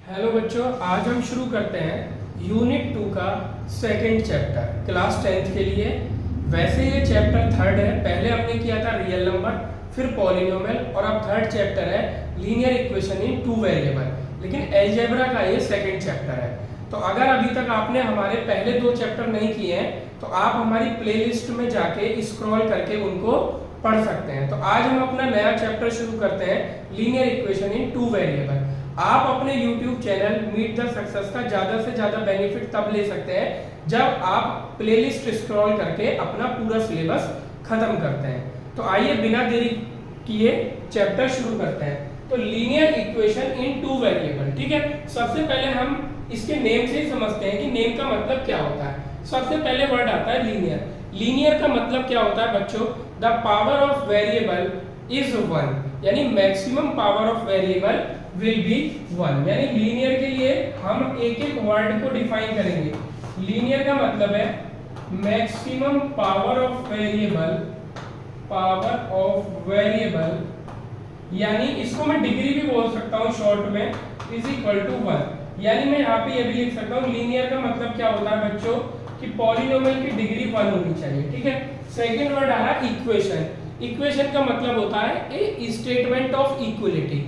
Hello बच्चों, आज हम शुरू करते हैं यूनिट 2 का सेकंड चैप्टर क्लास 10th के लिए। वैसे ये चैप्टर थर्ड है। पहले हमने किया था रियल नंबर, फिर पॉलिनोमियल और अब थर्ड चैप्टर है linear equation in two variable. लेकिन अलजेब्रा का ये सेकंड चैप्टर है। तो अगर अभी तक आपने हमारे पहले दो चैप्टर नहीं किए हैं तो आप हमारी प्लेलिस्ट में जाके स्क्रॉल करके उनको पढ़ सकते हैं। तो आज हम अपना नया चैप्टर शुरू करते हैं linear equation in two variable. आप अपने YouTube channel meet the success का ज्यादा से ज्यादा बेनिफिट तब ले सकते हैं जब आप प्लेलिस्ट स्क्रॉल करके अपना पूरा सिलेबस खत्म करते हैं। तो आइए बिना देरी किए चैप्टर शुरू करते हैं। तो linear equation in two variable, ठीक है। सबसे पहले हम इसके नेम से ही समझते हैं कि नेम का मतलब क्या होता है। सबसे पहले वर्ड आता है लीनियर। लीनियर का मतलब क्या होता है बच्चों? The power of variable is 1, यानी maximum power of variable will be 1। यानी लीनियर के लिए हम एक एक वर्ड को डिफाइन करेंगे। लीनियर का मतलब है मैक्सिमम पावर ऑफ वेरिएबल, यानी इसको मैं डिग्री भी बोल सकता हूं शॉर्ट में, इज इक्वल टू 1। यानी मैं यहाँ पे ये भी लिख सकता हूँ लीनियर का मतलब क्या होता है बच्चों कि पॉलिनोमियल की डिग्री 1 होनी चाहिए, ठीक है। सेकेंड वर्ड आ रहा इक्वेशन। इक्वेशन का मतलब होता है ए स्टेटमेंट ऑफ इक्वलिटी।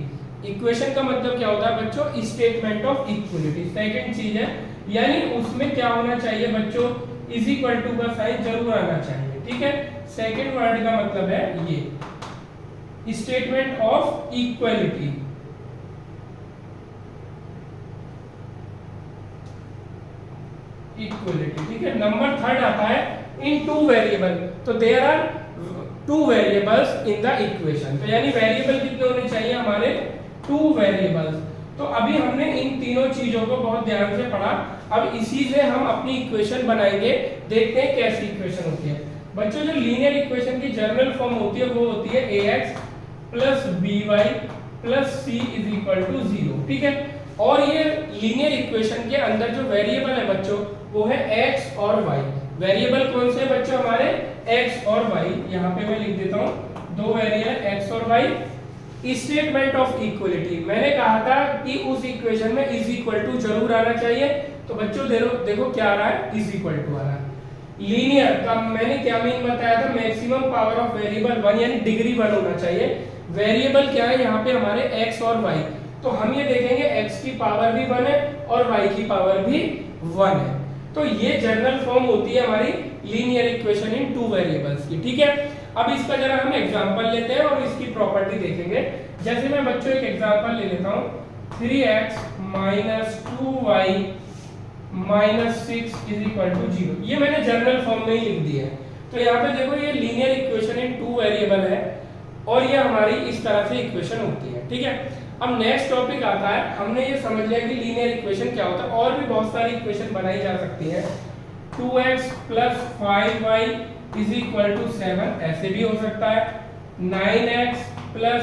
इक्वेशन का मतलब क्या होता है बच्चों? Statement of equality. सेकंड चीज है, यानी उसमें क्या होना चाहिए बच्चों? इज इक्वल टू का साइन जरूर आना चाहिए, ठीक है। सेकंड वर्ड का मतलब है ये स्टेटमेंट ऑफ इक्वलिटी। ठीक है। नंबर थर्ड आता है इन टू वेरिएबल। तो there are two variables in the equation. तो यानी वेरिएबल कितने होने चाहिए हमारे? Two variables. तो अभी हमने इन तीनों चीजों को बहुत ध्यान से पढ़ा। अब इसी से हम अपनी इक्वेशन बनाएंगे। देखते हैं कैसी इक्वेशन होती है बच्चों। जो लीनियर इक्वेशन की जनरल फॉर्म होती है वो होती है ax plus by plus c is equal to 0, ठीक है। और ये लीनियर इक्वेशन के अंदर जो वेरिएबल है बच्चों वो है x और y। वेरिएबल कौन से बच्चों? हमारे x और y। यहाँ पे मैं लिख देता हूँ दो वेरिएबल x और y। स्टेटमेंट ऑफ इक्वलिटी, मैंने कहा था कि उस इक्वेशन में इज इक्वल टू जरूर आना चाहिए। तो बच्चों देखो क्या आ रहा है? इज इक्वल टू आ रहा है। लीनियर का मैंने क्या मीन बताया था? मैक्सिमम पावर ऑफ वेरिएबल 1, यानी डिग्री 1 होना चाहिए। वेरिएबल क्या है यहाँ पे? हमारे x और y। तो हम ये देखेंगे x की पावर भी 1 है और y की पावर भी 1 है। तो ये जनरल फॉर्म होती है हमारी linear equation in two variables की, ठीक है। अब इसका जरा हम एग्जांपल लेते हैं और इसकी प्रॉपर्टी देखेंगे। जैसे मैं बच्चों एक एग्जांपल ले लेता हूं, 3x minus 2y minus 6 is equal to 0। ये मैंने जनरल फॉर्म में ही लिख दिया है। तो यहाँ पे देखो ये linear equation in two variable है और ये हमारी इस तरह से इक्वेशन होती है, ठीक है। अब नेक्स्ट टॉपिक आता है, हमने ये समझ लिया कि लीनियर इक्वेशन क्या होता है। और भी बहुत सारी इक्वेशन बनाई जा सकती है। 2x plus 5y is equal to 7, ऐसे भी हो सकता है। 9x plus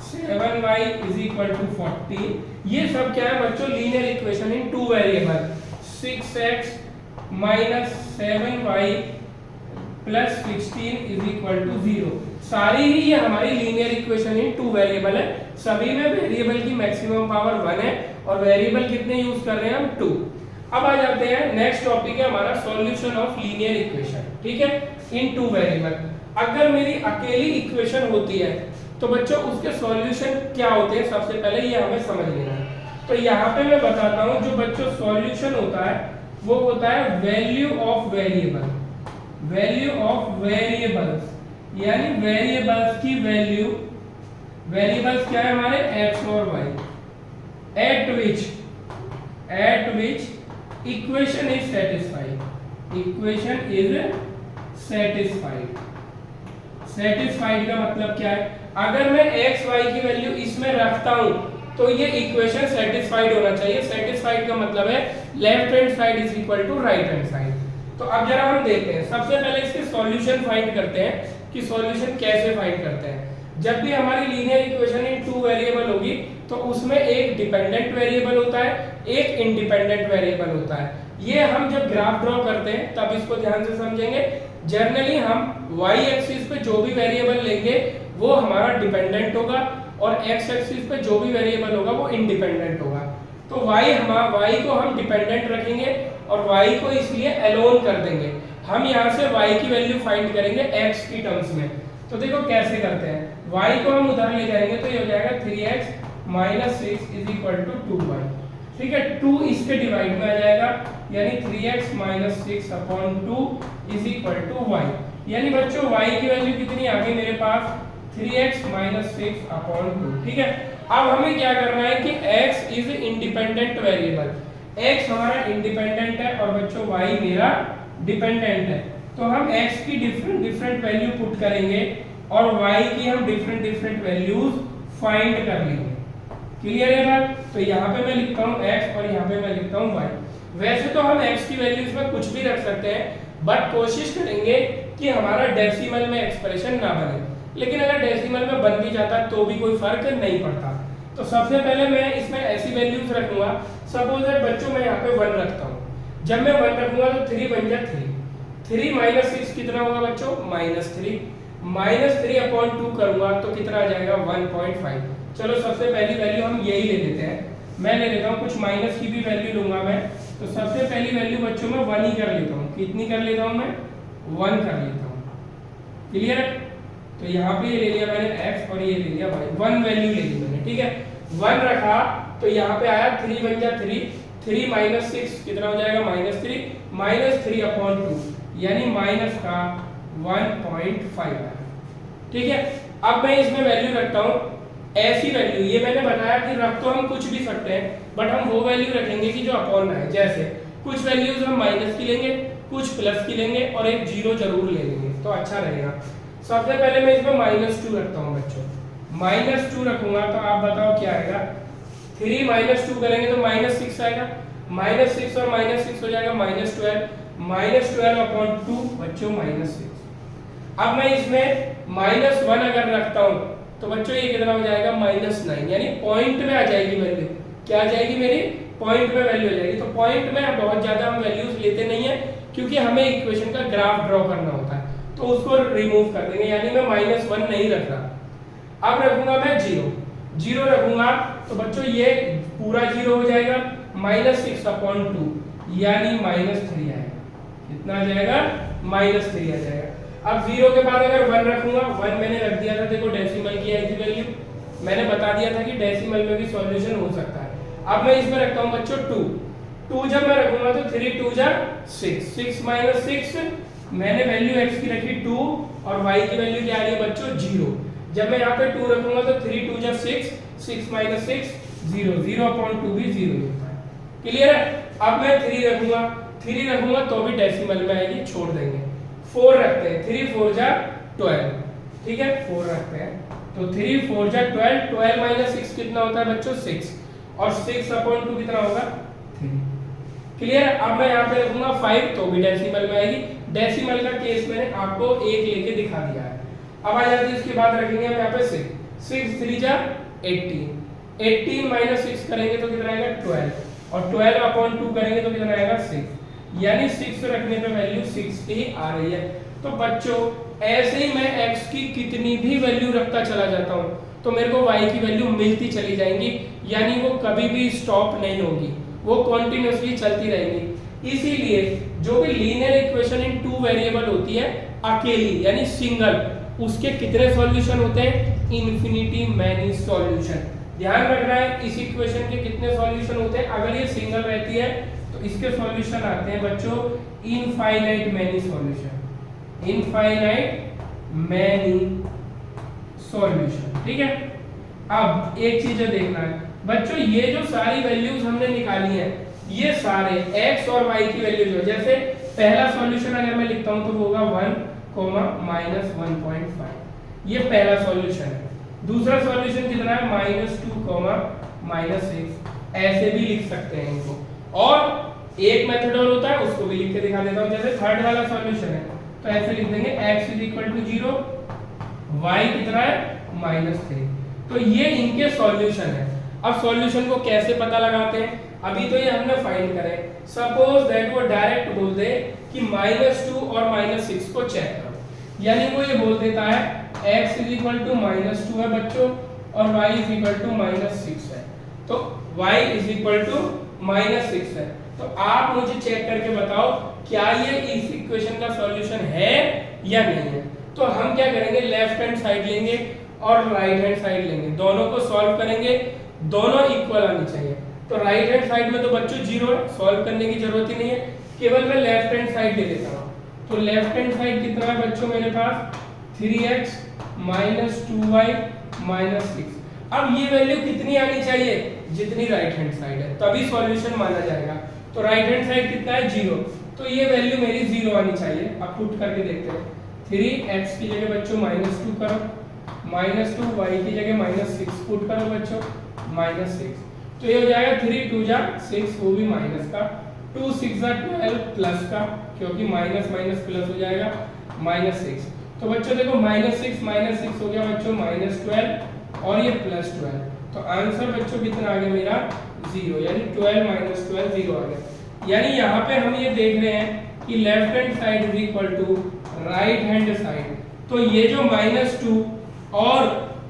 7y is equal to 40। ये सब क्या है बच्चों? Linear equation in two variable. 6x minus 7y plus 16 is equal to 0। सारी ही ये हमारी linear equation in two variable है। सभी में वेरिएबल की मैक्सिमम पावर 1 है और वेरिएबल कितने यूज कर रहे हैं हम? 2। अब आ जाते हैं नेक्स्ट टॉपिक है हमारा सॉल्यूशन ऑफ लीनियर इक्वेशन, ठीक है, इन टू वेरिएबल। अगर मेरी अकेली इक्वेशन होती है तो बच्चों उसके सॉल्यूशन क्या होते हैं सबसे पहले ये हमें समझ लेना है। तो यहाँ पे मैं बताता हूँ जो बच्चों सॉल्यूशन होता है वो होता है value of variable. Value of variables, यानी वेरिएबल्स की वैल्यू। वेरिएबल्स क्या है हमारे? x और y। Eight which equation is satisfied. Equation is satisfied. Satisfied का मतलब क्या है? अगर मैं x y की वैल्यू इसमें रखता हूं तो ये इक्वेशन सेटिस्फाइड होना चाहिए। सेटिस्फाइड का मतलब है left hand side is equal to right hand side. तो अब जरा हम देखते हैं, सबसे पहले इसके सॉल्यूशन फाइंड करते हैं कि सॉल्यूशन कैसे फाइंड करते हैं। जब भी हमारी linear equation in two variable होगी तो उसमें एक डिपेंडेंट वेरिएबल होता है, एक इंडिपेंडेंट वेरिएबल होता है। ये हम जब ग्राफ ड्रॉ करते हैं तब इसको ध्यान से समझेंगे। जनरली हम y एक्सिस पे जो भी वेरिएबल लेंगे वो हमारा डिपेंडेंट होगा और x एक्सिस पे जो भी वेरिएबल होगा वो इंडिपेंडेंट होगा। तो y को हम डिपेंडेंट रखेंगे और y को इसलिए अलोन कर देंगे। हम यहाँ से y की वैल्यू फाइंड करेंगे x की टर्म्स में। तो देखो कैसे करते हैं, y को हम उधर ले जाएंगे तो ये हो जाएगा 3x - 6 = 2y। ठीक है, 2 इसके डिवाइड में आ जाएगा, यानी 3x - 6/2 = y। यानी बच्चों y की वैल्यू कितनी आ गई मेरे पास, 3x - 6/2। ठीक है, अब हमें क्या करना है कि x is independent variable, x हमारा इंडिपेंडेंट है और बच्चों y मेरा डिपेंडेंट है। तो हम x की डिफरेंट वैल्यू पुट करेंगे और y की हम डिफरेंट वैल्यूज फाइंड कर लेंगे। क्लियर है बात? तो यहाँ पे मैं लिखता हूँ x और यहाँ पे मैं लिखता हूँ y। वैसे तो हम x की वैल्यूज में कुछ भी रख सकते हैं, बट कोशिश करेंगे कि हमारा डेसिमल में एक्सप्रेशन ना बने। लेकिन अगर डेसिमल में बन भी जाता तो भी कोई फर्क नहीं पड़ता। तो सबसे पहले मैं इसमें ऐसी वैल्यूज रखूंगा, सपोज दैट बच्चों मैं यहाँ पे 1 रखता हूँ। जब मैं 1 रखूंगा तो 3 बन जाए 3 - 6 कितना होगा बच्चों, -3 -3/2 करूंगा तो कितना आ जाएगा 1.5। चलो सबसे पहली वैल्यू हम यही ले लेते हैं, मैं ले लेता हूँ कुछ माइनस की भी वैल्यू लूंगा मैं। तो सबसे पहली वैल्यू बच्चों में 1 ही कर लेता हूँ। कितनी कर लेता हूँ मैं, 1 कर लेता हूँ। क्लियर है? तो यहाँ पे ये ले लिया मैंने x और ये ले लिया y, 1 वैल्यू ले ली मैंने। ठीक है, 1 रखा तो यहाँ पे आया 3 बन गया 3 - 6 कितना हो जाएगा -3 -3/2 यानी माइनस का 1.5 आया। ठीक है, अब मैं इसमें वैल्यू रखता हूँ ऐसी वैल्यू, ये मैंने बताया कि रख तो हम कुछ भी सकते हैं, बट हम वो वैल्यू रखेंगे कि जो अपॉन है। जैसे कुछ वैल्यूज हम माइनस की लेंगे, कुछ प्लस की लेंगे और एक जीरो जरूर ले लेंगे तो अच्छा रहेगा। सबसे पहले मैं इसमें -2 रखता हूँ बच्चों, -2 रखूंगा तो आप बताओ क्या आएगा। 3 - 2 करेंगे तो -6 आएगा, -6 और -6 हो जाएगा -12 -12/2 बच्चों -6। अब मैं इसमें -1 अगर रखता हूँ तो बच्चों ये कितना हो जाएगा -9, यानी पॉइंट में आ जाएगी वैल्यू। क्या आ जाएगी मेरी, पॉइंट में वैल्यू आ जाएगी। तो पॉइंट में बहुत ज्यादा हम वैल्यूज लेते नहीं है, क्योंकि हमें इक्वेशन का ग्राफ ड्रॉ करना होता है, तो उसको रिमूव कर देंगे, यानी मैं -1 नहीं रख रहा। अब रखूंगा मैं 0 रखूंगा तो बच्चों ये पूरा 0 हो जाएगा, -6/2 यानी -3 आएगा। कितना आ जाएगा, -3 आ जाएगा। अब 0 के बाद अगर 1 रखूंगा, 1 मैंने रख दिया था, देखो डेसिमल की आई थी वैल्यू, मैंने बता दिया था कि डेसिमल में भी सॉल्यूशन हो सकता है। अब मैं इसमें रखता हूं बच्चों 2 जब मैं रखूंगा तो 3 × 2 = 6 - 6 मैंने वैल्यू x की रखी 2 और y की वैल्यू क्या आ रही है बच्चों 0। जब मैं यहाँ पे 2 रखूंगा तो 3 × 2 = 6 6 - 6 0 0/2 भी 0 होता है। क्लियर है? अब मैं 3 रखूंगा तो भी डेसिमल में आएगी, छोड़ देंगे। 4 रखते हैं, 3 × 4 = 12। ठीक है, 4 रखते हैं तो 3 × 4 = 12 12 - 6 कितना होता है बच्चों 6 और 6/2 कितना होगा 3। क्लियर? अब मैं यहाँ पे रखूंगा 5 तो भी डेसिमल में आएगी। डेसिमल का केस मैंने आपको एक लेके दिखा दिया है। अब आ जाती है, इसके बाद रखेंगे हम यहाँ पे 6 3 = 18 18 - 6 करेंगे तो कितना आएगा 12 और 12/2 करेंगे तो कितना आएगा 6, यानी 6 रखने पे वैल्यू 6 ही आ रही है। तो बच्चों ऐसे ही मैं x की कितनी भी वैल्यू रखता चला जाता हूँ तो मेरे को y की वैल्यू मिलती चली जाएंगी, यानी वो कभी भी स्टॉप नहीं होगी, वो कॉन्टिन्यूसली चलती रहेंगी। इसीलिए जो भी लीनियर इक्वेशन इन 2 वेरिएबल होती है अकेली यानी सिंगल, उसके कितने सॉल्यूशन होते हैं, इन्फिनिटी मैनी सॉल्यूशन। ध्यान रखना है इस इक्वेशन के कितने सॉल्यूशन होते हैं। अगर ये सिंगल रहती है तो इसके सॉल्यूशन आते हैं बच्चों infinite many solution, infinite many solution. ठीक है, अब एक चीज देखना है बच्चों, ये जो सारी वैल्यूज हमने निकाली है ये सारे x और y की वैल्यूज हो। जैसे पहला सॉल्यूशन अगर मैं लिखता हूं तो होगा 1, -1.5, ये पहला सॉल्यूशन है। दूसरा सॉल्यूशन कितना है -2, -6, ऐसे भी लिख सकते हैं इनको। और एक मेथड और होता है, उसको भी लिख के दिखा देता हूं। जैसे थर्ड वाला सॉल्यूशन है तो ऐसे लिख देंगे x = 0, y कितना है -3। तो ये इनके सॉल्यूशन है। अब सॉल्यूशन को कैसे पता लगाते हैं, अभी तो ये हमने फाइंड करे। सपोज दैट वो डायरेक्ट बोल दे कि -2 और -6 को चेक करो, यानी वो ये बोल देता है x = -2 है बच्चों और y = -6 है। तो y इज इक्वल टू -6 है। तो आप मुझे चेक करके बताओ क्या ये इस इक्वेशन का सॉल्यूशन है या नहीं है। तो हम क्या करेंगे, लेफ्ट हैंड साइड लेंगे और राइट हैंड साइड लेंगे, दोनों को सॉल्व करेंगे, दोनों इक्वल आनी चाहिए। तो राइट हैंड साइड में तो बच्चों 0 है, सॉल्व करने की जरूरत ही नहीं है, केवल मैं लेफ्ट हैंड साइड ले लेता हूँ। तो लेफ्ट हैंड साइड कितना है बच्चों मेरे पास 3x - 2y - 6। अब ये वैल्यू कितनी आनी चाहिए, जितनी राइट हैंड साइड है, तभी सॉल्यूशन माना जाएगा। तो राइट हैंड साइड कितना है 0, तो ये वैल्यू मेरी 0 आनी चाहिए। अब पुट करके देखते हैं, 3x की जगह बच्चों -2 करो, -2y की जगह -6 पुट करो बच्चों, -6। तो ये हो जाएगा 3 2 जा 6, वो भी माइनस का, 2 6 जा 12 प्लस का, क्योंकि माइनस माइनस प्लस हो जाएगा -6। तो बच्चों देखो -6 -6 हो गया बच्चों -12 और ये +12। तो आंसर बच्चों कितना आ गया मेरा 0, यानी 12 - 12 0 आ गया। यानी यहाँ पे हम ये देख रहे हैं कि left hand side is equal to right hand side. तो ये जो -2 और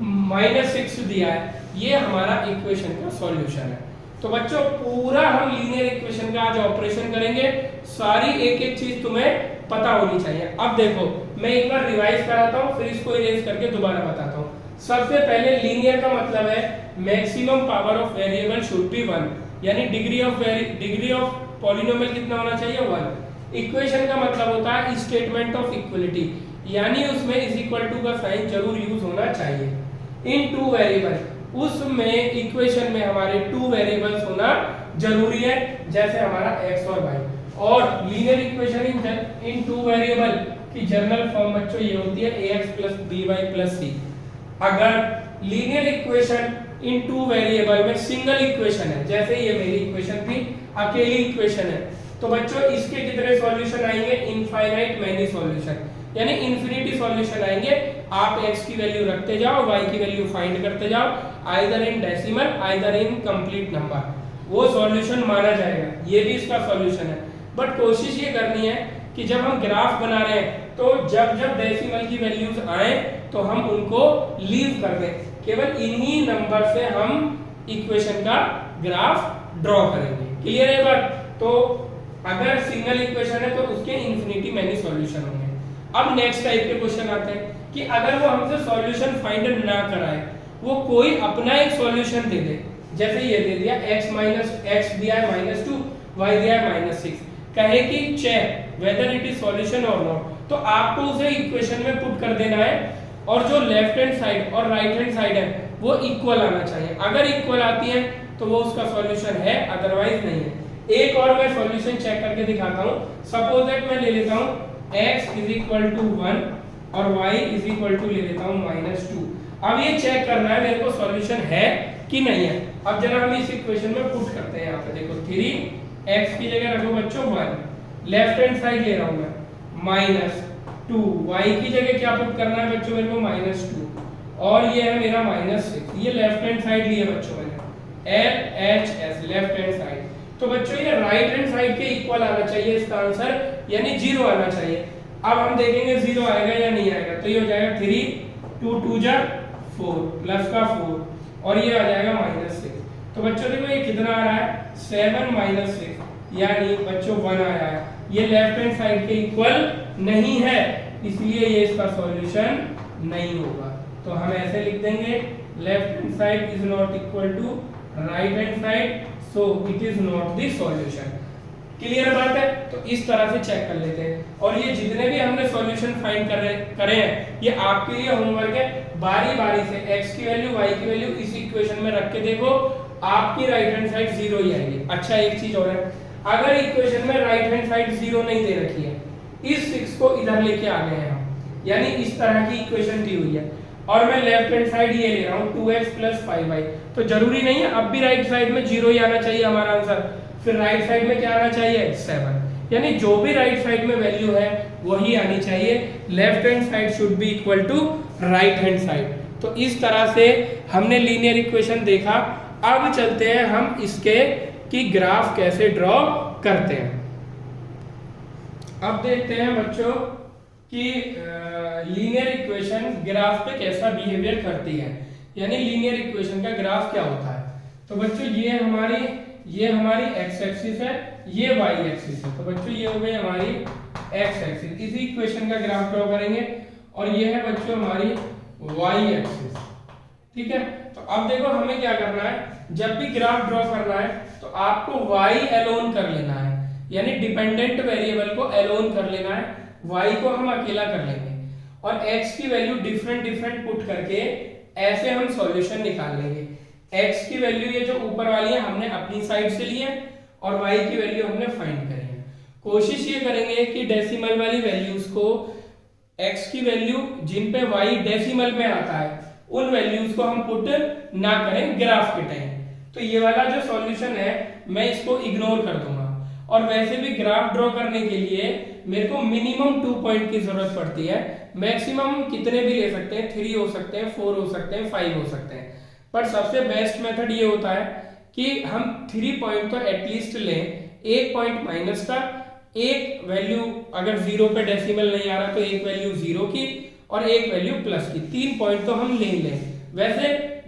-6 दिया है, ये हमारा इक्वेशन का सॉल्यूशन है। तो बच्चों पूरा हम लीनियर इक्वेशन का आज ऑपरेशन करेंगे, सारी एक एक चीज तुम्हें पता होनी चाहिए। अब देखो मैं एक बार रिवाइज कराता हूँ, फिर इसको इरेज करके दोबारा बताता हूँ। सबसे पहले लीनियर का मतलब है maximum power of variable should be 1, यानी डिग्री ऑफ पॉलिनोमियल कितना होना चाहिए 1। इक्वेशन का मतलब होता है स्टेटमेंट ऑफ इक्वलिटी, यानी उसमें इज इक्वल टू का साइन जरूर यूज होना चाहिए। इन 2 वेरिएबल, उसमें इक्वेशन में हमारे 2 वेरिएबल्स होना जरूरी है, जैसे हमारा x और y। और लीनियर इक्वेशन इन 2 वेरिएबल की जनरल फॉर्म बच्चों ये होती है ax + by + c। अगर लीनियर इक्वेशन इन 2 वेरिएबल में सिंगल इक्वेशन है, जैसे ये मेरी इक्वेशन थी, अकेली इक्वेशन है, तो बच्चों इसके कितने सॉल्यूशन आएंगे, इनफाइनाइट मैनी सॉल्यूशन, यानी इन्फिनिटी सॉल्यूशन आएंगे। आप x की वैल्यू रखते जाओ, y की वैल्यू फाइंड करते जाओ, either in decimal either in complete number, वो सॉल्यूशन माना जाएगा। ये भी इसका सॉल्यूशन है। बट कोशिश ये करनी है कि जब हम ग्राफ बना रहे हैं, तो जब जब डेसिमल की वैल्यूज आए तो हम उनको लीव कर दें, केवल इन्हीं नंबर से हम इक्वेशन का ग्राफ ड्रॉ करेंगे। क्लियर है बात? तो अगर सिंगल इक्वेशन है तो उसके इन्फिनिटी मैनी सॉल्यूशन होंगे। अब नेक्स्ट टाइप के क्वेश्चन आते हैं कि अगर वो हमसे सॉल्यूशन फाइंड ना कराए, वो कोई अपना एक सॉल्यूशन दे दे, जैसे ये दे दिया x दिया है -2, y दिया है -6, कहे कि check whether it is solution और नॉट, तो आपको उसे इक्वेशन में पुट कर देना है, और जो लेफ्ट हैंड साइड और राइट हैंड साइड है वो इक्वल आना चाहिए। अगर इक्वल आती है तो वो उसका सॉल्यूशन है, अदरवाइज नहीं है। एक और मैं सॉल्यूशन चेक करके दिखाता हूँ। सपोज दैट मैं ले लेता हूँ x = 1 और y = ले लेता हूँ -2। अब ये चेक करना है मेरे को सॉल्यूशन है कि नहीं है। अब जरा हम इस इक्वेशन में पुट करते हैं। यहाँ पे देखो 3x की जगह रखो बच्चों 1, लेफ्ट हैंड साइड ले रहा हूँ मैं -2, y की जगह क्या पुट करना है बच्चों मेरे को -2, और ये है मेरा -6। ये लेफ्ट हैंड साइड लिए बच्चों मैंने LHS लेफ्ट हैंड साइड। तो बच्चों ये राइट हैंड साइड के इक्वल आना चाहिए इसका आंसर, यानी 0 आना चाहिए। अब हम देखेंगे 0 आएगा या नहीं आएगा। तो ये हो जाएगा 3 2 2 जा 4 प्लस का 4, और ये आ जाएगा -6। तो बच्चों देखो ये कितना आ रहा है 7 - 6, यानी बच्चों 1 आया है। ये लेफ्ट हैंड साइड के इक्वल नहीं है, इसलिए ये इसका सॉल्यूशन नहीं होगा। तो हम ऐसे लिख देंगे left hand side is not equal to right hand side, so it is not the solution. Clear बात है? तो इस तरह से चेक कर लेते हैं। और ये जितने भी हमने सॉल्यूशन फाइंड करे हैं, ये आपके लिए होमवर्क है। बारी बारी से x की वैल्यू y की वैल्यू इस इक्वेशन में रख के देखो, आपकी राइट हैंड साइड 0 ही आएगी। अच्छा एक चीज और है, अगर इक्वेशन में राइट हैंड साइड 0 नहीं दे रखी है, इस 6 को इधर लेके आ गए हैं हम, यानी इस तरह की इक्वेशन दी हुई है, और मैं लेफ्ट हैंड साइड ये ले रहा हूँ 2x + 5y, तो जरूरी नहीं है अब भी राइट साइड में 0 ही आना चाहिए हमारा आंसर। फिर राइट साइड में क्या आना चाहिए 7, यानी जो भी राइट साइड में वैल्यू है वही आनी चाहिए। Left hand side should be equal to right hand side. तो इस तरह से हमने लीनियर इक्वेशन देखा। अब चलते हैं हम इसके कि ग्राफ कैसे ड्रॉ करते हैं। अब देखते हैं बच्चों कि लीनियर इक्वेशन ग्राफ पे कैसा बिहेवियर करती है, यानी लीनियर इक्वेशन का ग्राफ क्या होता है। तो बच्चों ये हमारी एक्स एक्सिस है, ये वाई एक्सिस है। तो बच्चों ये हो गई हमारी एक्स एक्सिस। इसी इक्वेशन का ग्राफ ड्रॉ करेंगे और ये है बच्चों हमारी वाई एक्सिस। ठीक है, तो अब देखो हमें क्या करना है, जब भी ग्राफ ड्रॉ करना है तो आपको वाई एलोन कर लेना है, यानी डिपेंडेंट वेरिएबल को एलोन कर लेना है, वाई को हम अकेला कर लेंगे और एक्स की वैल्यू डिफरेंट पुट करके ऐसे हम सॉल्यूशन निकाल लेंगे। एक्स की वैल्यू ये जो ऊपर वाली है हमने अपनी साइड से ली है और वाई की वैल्यू हमने फाइंड करी है। कोशिश ये करेंगे कि डेसिमल वाली वैल्यूज को, एक्स की वैल्यू जिन पे वाई डेसिमल में आता है उन वैल्यूज को हम पुट ना करें ग्राफ के टाइम। तो ये वाला जो सॉल्यूशन है मैं इसको इग्नोर कर दूंगा। और वैसे भी ग्राफ ड्रॉ करने के लिए मेरे को मिनिमम 2 पॉइंट की जरूरत पड़ती है, मैक्सिमम कितने भी ले सकते हैं, 3 हो सकते हैं, 4 हो सकते हैं, 5 हो सकते हैं, पर सबसे बेस्ट मेथड ये होता है कि हम 3 पॉइंट तो एटलीस्ट लें, 1 पॉइंट माइनस का, एक वैल्यू अगर 0 पे डेसिमल नहीं आ रहा तो एक वैल्यू 0 की और एक वैल्यू प्लस की, 3 पॉइंट तो हम ले लें। वैसे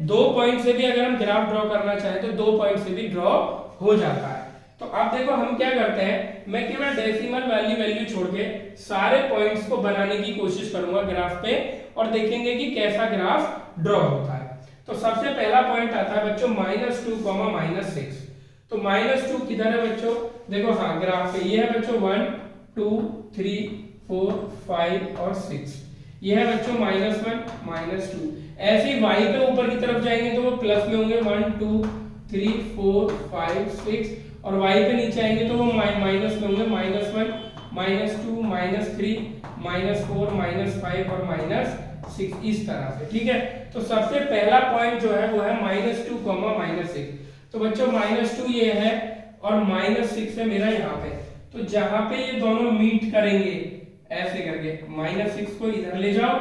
2 पॉइंट से भी अगर हम ग्राफ ड्रॉ करना चाहें तो 2 पॉइंट से भी ड्रॉ हो जाता है। तो अब देखो हम क्या करते हैं, मैं केवल डेसिमल वाली वैल्यू छोड़ के सारे पॉइंट्स को बनाने की कोशिश करूंगा ग्राफ पे और देखेंगे कि कैसा ग्राफ ड्रॉ होता है। तो सबसे पहला पॉइंट आता है बच्चों -2, -6। तो -2 किधर है बच्चों, देखो हाँ ग्राफ पे ये है बच्चों 1 2 3 4 5 और 6, ये है बच्चों -1 -2। ऐसे ही y पे ऊपर की तरफ जाएंगे तो वो प्लस में होंगे 1 2 3 4 5 6 और y पे नीचे आएंगे तो वो माइनस में होंगे -1 -2 -3 -4 -5 और -6 इस तरह से। ठीक है, तो सबसे पहला पॉइंट जो है वो है -2, -6। तो बच्चों -2 ये है और -6 है मेरा यहाँ पे। तो जहां पे ये दोनों मीट करेंगे ऐसे करके -6 को इधर ले जाओ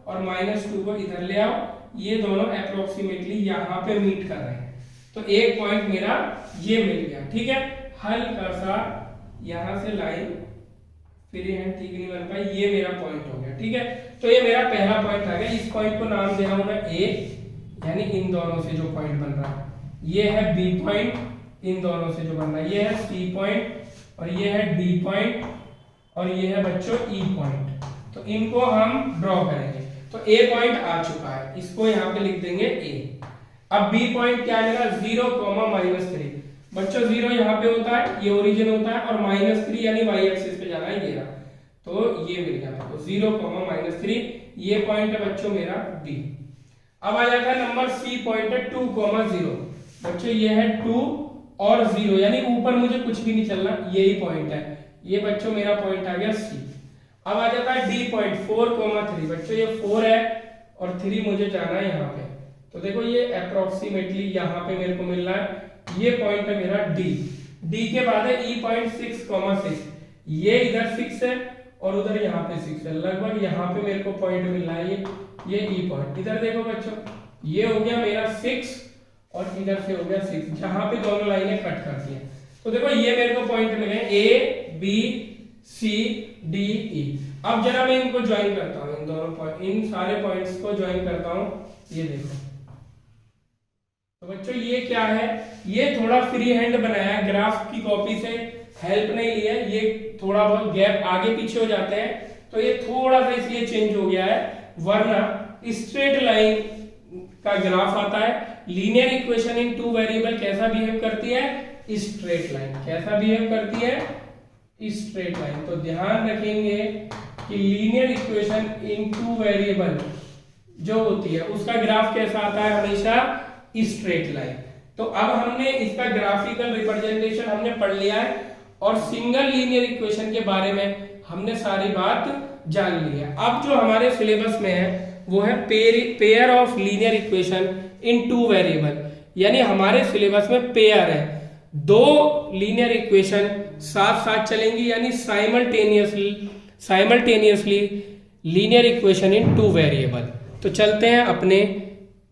और -2 को इधर ले आओ, ये दोनों अप्रोक्सीमेटली यहाँ पे मीट कर रहे हैं। तो एक पॉइंट मेरा ये मिल गया। ठीक है, हल्का सा यहां से लाइन फ्री हैंड ठीक नहीं बन पाई, ये मेरा पॉइंट हो गया। ठीक है, तो ये मेरा पहला पॉइंट आ गया। इस पॉइंट को नाम दे रहा हूं मैं ए, यानी इन दोनों से जो पॉइंट बन रहा है, ये है बी पॉइंट, इन दोनों से जो बन रहा है, ये है सी पॉइंट और ये है डी पॉइंट और ये है बच्चों ई पॉइंट। तो इनको हम ड्रॉ करेंगे। तो ए पॉइंट आ चुका है, इसको यहाँ पे लिख देंगे ए। अब बी पॉइंट क्या लेगा, 0, -3। बच्चों 0 यहाँ पे होता है, ये ओरिजिन होता है और -3 यानी वाई एक्सिस पे जाना है, ये रहा। तो ये मिल गया तो 0, -3, ये पॉइंट है बच्चों मेरा बी। अब आ जाता है नंबर सी पॉइंट है 2, 0। बच्चों ये है 2 और 0, यानी ऊपर मुझे कुछ भी नहीं चलना, यही पॉइंट है। ये बच्चों मेरा पॉइंट आ गया सी। अब आ जाता है डी पॉइंट 4, 3। बच्चों ये 4 है और 3 मुझे जाना है यहाँ पे। तो देखो ये अप्रोक्सीमेटली यहाँ पे मेरे को मिल रहा है, ये पॉइंट है मेरा डी। डी के बाद है ई पॉइंट 6, 6। ये इधर 6 है और उधर यहाँ पे 6 है, लगभग यहाँ पे मेरे को पॉइंट मिल रहा है ये ई पॉइंट। इधर देखो बच्चों, ये हो गया मेरा 6 और इधर से हो गया 6, जहां पे दोनों लाइनें कट करती हैं। तो देखो ये मेरे को पॉइंट मिले A B C D E. अब जरा मैं इनको ज्वाइन करता हूँ, इन दोनों पॉइंट, इन सारे पॉइंट्स को ज्वाइन करता हूँ। ये देखो, तो बच्चों ये क्या है, ये थोड़ा फ्री हैंड बनाया है, ग्राफ की कॉपी से हेल्प नहीं लिया, ये थोड़ा बहुत गैप आगे पीछे हो जाते हैं तो ये थोड़ा सा इसलिए चेंज हो गया है, वरना स्ट्रेट लाइन का ग्राफ आता है। लीनियर इक्वेशन इन 2 वेरिएबल कैसा बिहेव करती है, स्ट्रेट लाइन। कैसा बिहेव करती है, स्ट्रेट लाइन। तो ध्यान रखेंगे कि लीनियर इक्वेशन इन 2 वेरिएबल जो होती है उसका ग्राफ कैसा आता है, हमेशा स्ट्रेट लाइन। तो अब हमने इसका ग्राफिकल रिप्रेजेंटेशन हमने पढ़ लिया है और सिंगल लीनियर इक्वेशन के बारे में हमने सारी बात जान ली है। अब जो हमारे सिलेबस में है वो है pair of linear equation in 2 variable, यानी हमारे सिलेबस में पेयर है, 2 लीनियर इक्वेशन साथ साथ चलेंगी, यानी साइमल्टेनियसली लीनियर इक्वेशन इन 2 वेरिएबल। तो चलते हैं अपने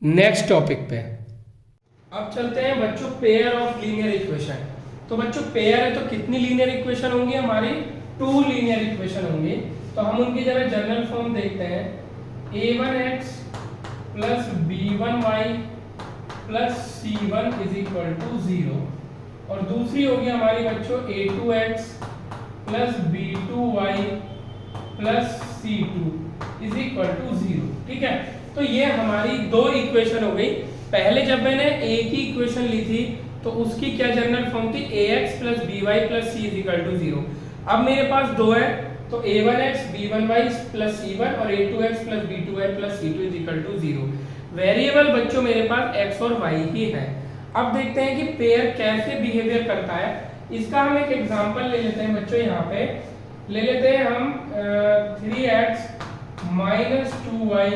नेक्स्ट टॉपिक पे। अब चलते हैं बच्चों पेयर ऑफ लीनियर इक्वेशन। तो बच्चों पेयर है तो कितनी लीनियर इक्वेशन होंगी हमारी, 2 लीनियर इक्वेशन होंगी। तो हम उनकी जरा जनरल फॉर्म देखते हैं, a1x + b1y plus C1 is equal to 0, और दूसरी होगी हमारी बच्चों A2x plus B2y plus C2 is equal to 0। ठीक है, तो ये हमारी दो इक्वेशन हो गई। पहले जब मैंने ए की इक्वेशन ली थी तो उसकी क्या जनरल फॉर्म थी, ax plus by plus c is equal to 0। अब मेरे पास दो है तो a1x b1y प्लस c1 और a2x plus b2y plus c2 is equal to 0। Variable बच्चों मेरे पास x और y ही है। अब देखते हैं कि पेयर कैसे बिहेवियर करता है। इसका हम एक एग्जांपल ले लेते हैं बच्चों, यहाँ पे ले लेते हैं हम 3x minus 2y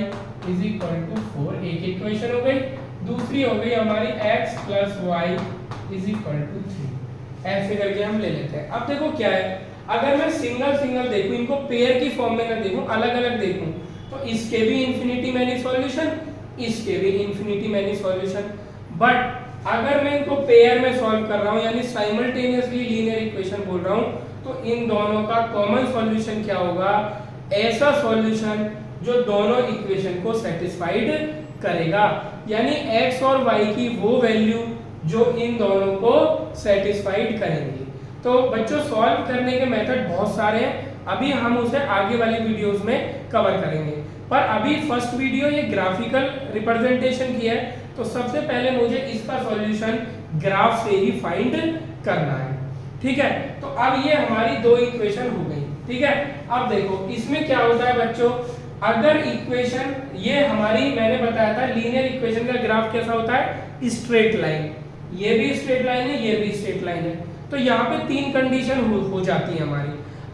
is equal to 4, एक इक्वेशन हो गई। दूसरी हो गई हमारी x plus y is equal to 3, ऐसे करके हम ले लेते हैं। अब देखो क्या है, अगर मैं सिंगल सिंगल देखूं, इनको पेयर की फॉर्म में ना देखूं, अलग अलग देखूं, तो इसके भी इंफिनिटी मैनी सॉल्यूशन, इसके भी इंफिनिटी मैनी सॉल्यूशन। बट अगर मैं इनको पेयर में सॉल्व कर रहा हूं, यानी साइमल्टेनियसली लीनियर इक्वेशन बोल रहा हूं, तो इन दोनों का कॉमन सॉल्यूशन क्या होगा, ऐसा सॉल्यूशन जो दोनों इक्वेशन को सेटिस्फाइड करेगा, यानी x और y की वो वैल्यू जो इन दोनों को सेटिस्फाइड करेंगी। तो बच्चों सॉल्व करने के मेथड बहुत सारे हैं, अभी हम उसे आगे वाली वीडियोस में कवर करेंगे। पर अभी फर्स्ट वीडियो ये ग्राफिकल रिप्रेजेंटेशन की है, तो सबसे पहले मुझे इसका सॉल्यूशन ग्राफ से ही फाइंड करना है। ठीक है, तो अब ये हमारी दो इक्वेशन हो गई। ठीक है, अब देखो इसमें क्या होता है बच्चों, अगर इक्वेशन ये हमारी मैंने बताया था लीनियर इक्वेशन का ग्राफ कैसा होता है, स्ट्रेट लाइन, ये भी स्ट्रेट लाइन है, ये भी स्ट्रेट लाइन है। तो यहाँ पे तीन कंडीशन हो जाती है हमारी।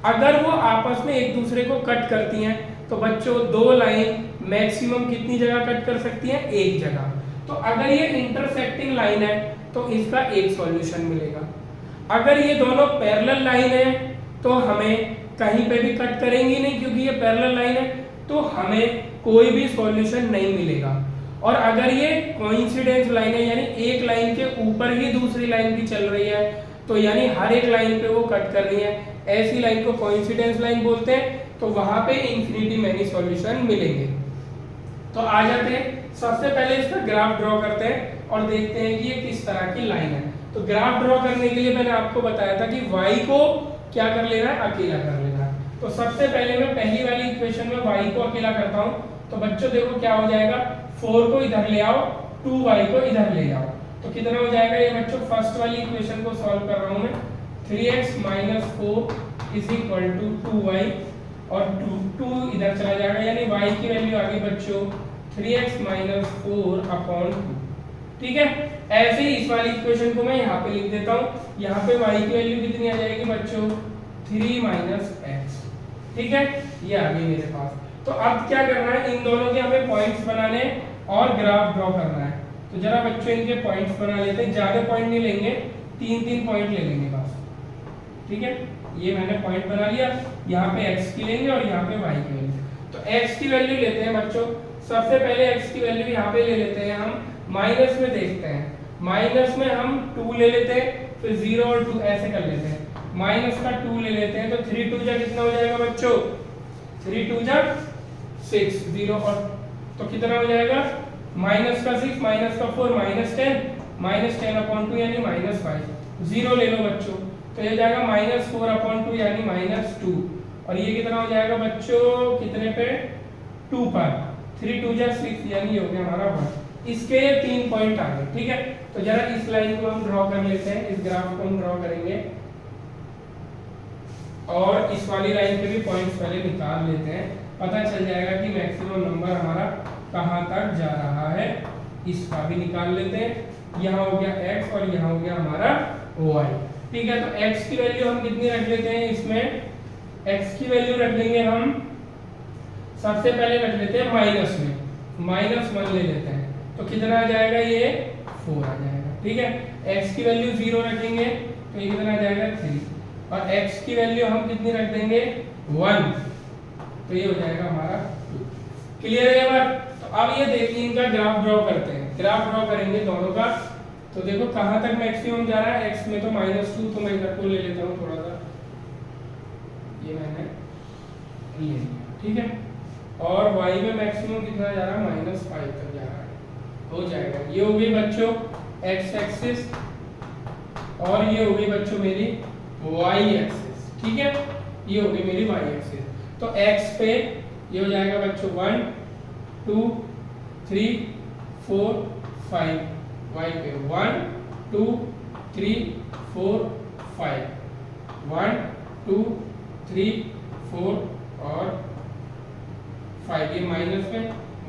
अगर वो आपस में एक दूसरे को कट करती हैं तो बच्चों दो लाइन मैक्सिमम कितनी जगह कट कर सकती हैं, एक जगह। तो अगर ये इंटरसेक्टिंग लाइन है तो इसका एक सॉल्यूशन मिलेगा। अगर ये दोनों पैरेलल लाइन है तो हमें कहीं पे भी कट करेंगी नहीं, क्योंकि ये पैरेलल लाइन है, तो हमें कोई भी सॉल्यूशन नहीं मिलेगा। और अगर ये कोइंसिडेंस लाइन है, यानी एक लाइन के ऊपर ही दूसरी लाइन भी चल रही है, तो यानी हर एक लाइन पे वो कट कर रही है, ऐसी लाइन को कोइंसिडेंस लाइन बोलते हैं। तो वहां पे इंफिनिटी मैनी सॉल्यूशन मिलेंगे। तो आ जाते हैं, सबसे पहले इसका ग्राफ ड्रॉ करते हैं और देखते हैं कि ये किस तरह की लाइन है। तो ग्राफ ड्रॉ करने के लिए मैंने आपको बताया था कि y को क्या कर लेना है, अकेला कर लेना है। तो सबसे पहले मैं पहली वाली इक्वेशन में y को अकेला करता हूं। तो बच्चों देखो क्या हो जाएगा, 4 को इधर ले आओ, 2y को इधर ले जाओ, तो कितना हो जाएगा ये बच्चों, फर्स्ट वाली इक्वेशन को सॉल्व कर रहा हूं मैं, 3x minus 4 is equal to 2y, और 2 इधर चला जाएगा, यानी y की वैल्यू आ गई बच्चों 3x माइनस 4 अपॉन 2। ठीक है, ऐसे ही इस वाली इक्वेशन को मैं यहाँ पे लिख देता हूँ। यहाँ पे y की वैल्यू कितनी आ जाएगी बच्चों, 3 माइनस x। ठीक है, ये आ गई मेरे पास। तो अब क्या करना है, इन दोनों के हमें पॉइंट्स बनाने और ग्राफ ड्रॉ करना है। तो जरा बच्चों इनके पॉइंट्स बना लेते हैं, ज्यादा पॉइंट नहीं लेंगे, 3-3 पॉइंट ले लेंगे बस। ठीक है, ये मैंने पॉइंट बना लिया, यहाँ पे x की लेंगे और यहाँ पे y की वैल्यू। तो x की वैल्यू लेते हैं बच्चों, सबसे पहले x की वैल्यू यहाँ पे ले लेते हैं हम, माइनस में देखते हैं, माइनस में हम 2 ले लेते हैं, फिर 0 और 2 ऐसे कर लेते हैं, माइनस का 2 ले लेते हैं, तो 3 2 जा कितना हो जाएगा बच्चों, 3 2 जा 6, 0 और तो कितना हो जाएगा, माइनस का 6 माइनस का 4 माइनस 10 अपॉन 2 यानी माइनस 5, 0 ले लो बच्चों, तो ये जाएगा माइनस 4 अपॉन 2 यानी माइनस 2, और ये कितना हो जाएगा बच्चों, कितने पे, 2 पर, 3 2 जा 6 यानी ये हो गया हमारा 1। इसके 3 पॉइंट आ गए। ठीक है, तो जरा इस लाइन को हम ड्रॉ कर लेते हैं, इस ग्राफ को हम ड्रॉ करेंगे और इस वाली लाइन के भी पॉइंट्स पहले निकाल लेते हैं, पता चल जाएगा कि मैक्सिमम नंबर हमारा कहाँ तक जा रहा है। इसका भी निकाल लेते हैं, यहाँ हो गया x और यहाँ हो गया हमारा y। ठीक है, तो x की वैल्यू हम कितनी रख लेते हैं, इसमें x की वैल्यू रख लेंगे हम, सबसे पहले रख लेते हैं माइनस में, -1 ले लेते हैं, तो कितना आ जाएगा, ये 4 आ जाएगा। ठीक है, x की वैल्यू 0 रखेंगे तो ये कितना आ जाएगा 3, और x की वैल्यू हम कितनी रख देंगे 1, तो ये हो जाएगा हमारा 2। क्लियर है बात। तो अब ये देखिए इनका ग्राफ ड्रॉ करते हैं, ग्राफ ड्रॉ करेंगे दोनों का। तो देखो कहाँ तक मैक्सिमम जा रहा है, x में तो -2, तो मैं इधर को ले लेता हूँ थोड़ा सा, ये मैंने ले लिया। ठीक है, और y में मैक्सिमम कितना जा रहा है, -5 तक जा रहा है। हो जाएगा। ये हो गई बच्चों एक्स एक्सिस और ये हो गई बच्चों मेरी वाई एक्सिस, ठीक है, ये हो गई मेरी वाई एक्सिस। तो एक्स पे ये हो जाएगा बच्चों 1 2 3 4 5, वाई पे 1 2 3 4 5, 1 2 3 4 और 5, ये माइनस में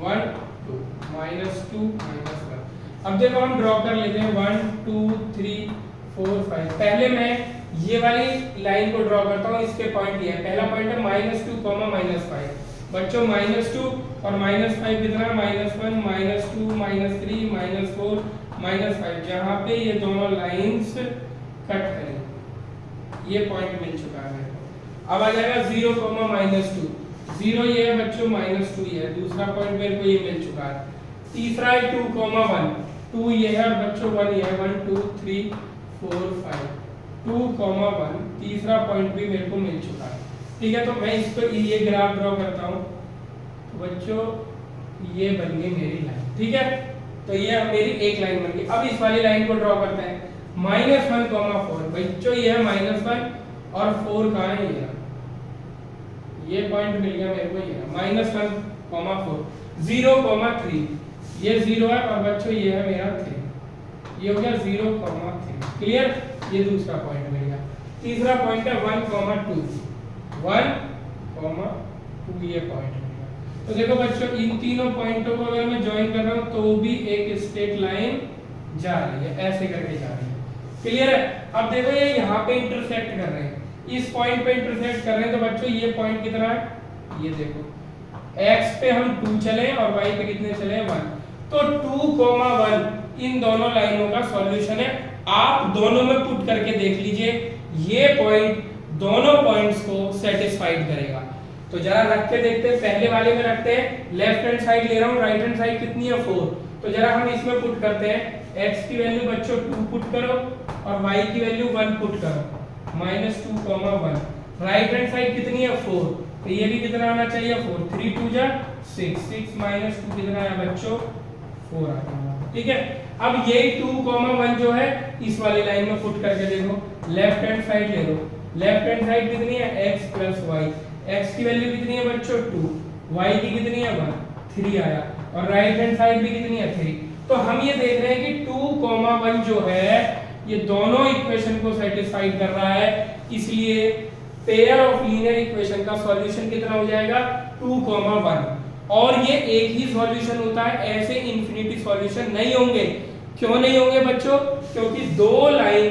1 2 -2 -1। अब देखो हम ड्रॉ कर लेते हैं 1 2 3 4 5। पहले मैं ये वाली लाइन को ड्रॉ करता हूँ, इसके पॉइंट ये है, पहला पॉइंट है -2, -5। बच्चों -2 और -5 कितना, -1 -2 -3 -4 -5, जहाँ पे ये दोनों लाइंस कट करें, ये पॉइंट मिल चुका है। अब आ जाएगा 0, -2, 0 ये है बच्चों, -2 ये है, दूसरा पॉइंट मेरे को ये मिल चुका है। तीसरा है 2, 1, 2 ये है और बच्चों 1 ये है, 1 2 3 4 5, 2, 1, तीसरा पॉइंट भी मेरे को मिल चुका है, ठीक है। तो मैं इस पर ये ग्राफ ड्रॉ करता हूँ, तो बच्चों ये बन गई मेरी लाइन, ठीक है। तो ये मेरी एक लाइन बन गई। अब इस वाली लाइन को ड्रॉ करते हैं, -1, 4, बच्चों ये है -1 और 4 कहाँ है, ये पॉइंट मिल गया मेरे को, ये -1, 4, 0, 3, ये 0 है और बच्चों ये है मेरा 3, ये हो गया 0, 3, क्लियर। ये दूसरा पॉइंट मिल गया। तीसरा पॉइंट है 1, 2, 1, 2, ये पॉइंट मिल गया। तो देखो बच्चों इन तीनों पॉइंटों को अगर मैं ज्वाइन कर रहा हूँ तो भी एक स्ट्रेट लाइन जा रही है, ऐसे करके जा रही है, क्लियर है। अब देखो ये यहाँ पे इंटरसेक्ट कर रहे हैं, इस पॉइंट पे इंटरसेक्ट कर रहे हैं, तो बच्चों ये पॉइंट कितना है, ये देखो x पे हम 2 चले और y पे कितने चले 1, तो 2, 1 इन दोनों लाइनों का सॉल्यूशन है। आप दोनों में पुट करके देख लीजिए, ये पॉइंट दोनों पॉइंट्स को सेटिस्फाइड करेगा। तो जरा रख के देखते हैं, पहले वाले में रखते हैं, लेफ्ट हैंड साइड ले रहा हूँ, राइट हैंड साइड कितनी है 4, तो जरा हम इसमें पुट करते हैं, x की वैल्यू बच्चों 2 पुट करो और y की वैल्यू 1 पुट करो, -2, 1, राइट हैंड साइड कितनी है 4, तो ये भी कितना आना चाहिए 4, 3 2 जा 6, 6 -2 कितना है बच्चों 4 आ गया, ठीक है। अब यही 2, 1 जो है इस वाली लाइन में पुट करके देखो, लेफ्ट हैंड साइड ले लो, लेफ्ट हैंड साइड कितनी है x + y, x की वैल्यू कितनी है बच्चों 2, y की कितनी है 1, 3 आया, और राइट हैंड साइड भी कितनी है 3। तो हम ये देख रहे हैं कि 2, 1 जो है ये दोनों इक्वेशन को सेटिस्फाइड कर रहा है, इसलिए पेयर ऑफ लीनियर इक्वेशन का सॉल्यूशन कितना हो जाएगा 2, 1। और ये एक ही सॉल्यूशन होता है, ऐसे इंफिनिटी सॉल्यूशन नहीं होंगे। क्यों नहीं होंगे बच्चों, क्योंकि दो लाइन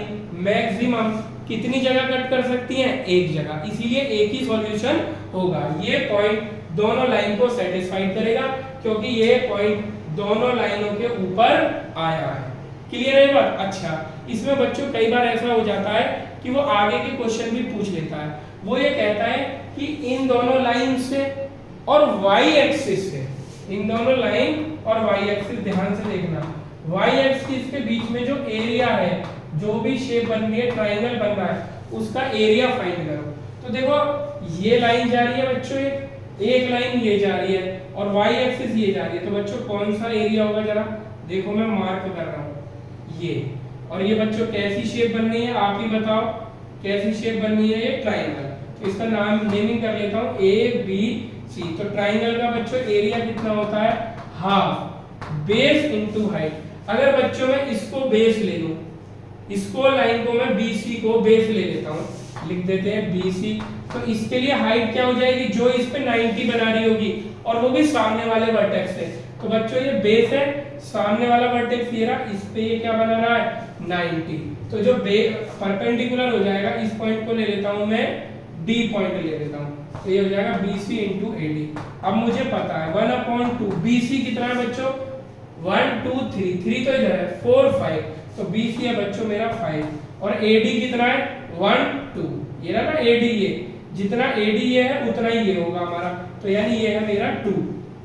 मैक्सिमम कितनी जगह कट कर सकती हैं, एक जगह, इसीलिए एक ही सॉल्यूशन होगा। ये पॉइंट दोनों लाइन को सेटिस्फाइड करेगा क्योंकि ये पॉइंट दोनों लाइनों के ऊपर आया है, क्लियर है बात। अच्छा, इसमें बच्चों कई बार ऐसा हो जाता है कि वो आगे के क्वेश्चन भी पूछ लेता है, वो ये कहता है कि इन दोनों लाइन से और y एक्सिस से, इन दोनों लाइन और y एक्सिस, ध्यान से देखना, y एक्सिस के बीच में जो एरिया है, जो भी शेप बन रही है, ट्रायंगल बन रहा है, उसका एरिया फाइंड करो। तो देखो ये लाइन जा रही है बच्चों, एक लाइन ये जा रही है और y एक्सिस ये जा रही है, तो बच्चों कौन सा एरिया होगा, जरा देखो मैं मार्क कर रहा हूँ ये। और ये बच्चों कैसी शेप बन रही है, आप ही बताओ कैसी शेप बन रही है, ये ट्रायंगल। तो इसका नाम नेमिंग कर लेता हूँ ABC। तो ट्रायंगल का बच्चों एरिया कितना होता है, हाफ बेस इनटू हाइट। अगर बच्चों मैं इसको बेस ले लूं, इसको लाइन को मैं BC को बेस ले लेता हूँ, लिख देते हैं BC। तो इसके लिए हाइट क्या हो जाएगी, जो इस पे 90 बना रही होगी, और वो भी सामने वाले वर्टेक्स से। तो बच्चों ये बेस है, सामने वाला वर्टेक्स ये रहा, इस पे ये क्या बना रहा है 90। तो जो परपेंडिकुलर हो जाएगा, इस पॉइंट को ले लेता हूं मैं, D पॉइंट ले लेता हूं, तो ये हो जाएगा BC इंटू AD। अब मुझे पता है 1/2, BC कितना है बच्चों 1 2 3, 3 तो इधर है, 4 5, तो BC है बच्चों मेरा 5, और AD कितना है 1 2, ये रहा ना AD, ये जितना AD ये है उतना ही ये होगा हमारा, तो यानी ये है मेरा 2।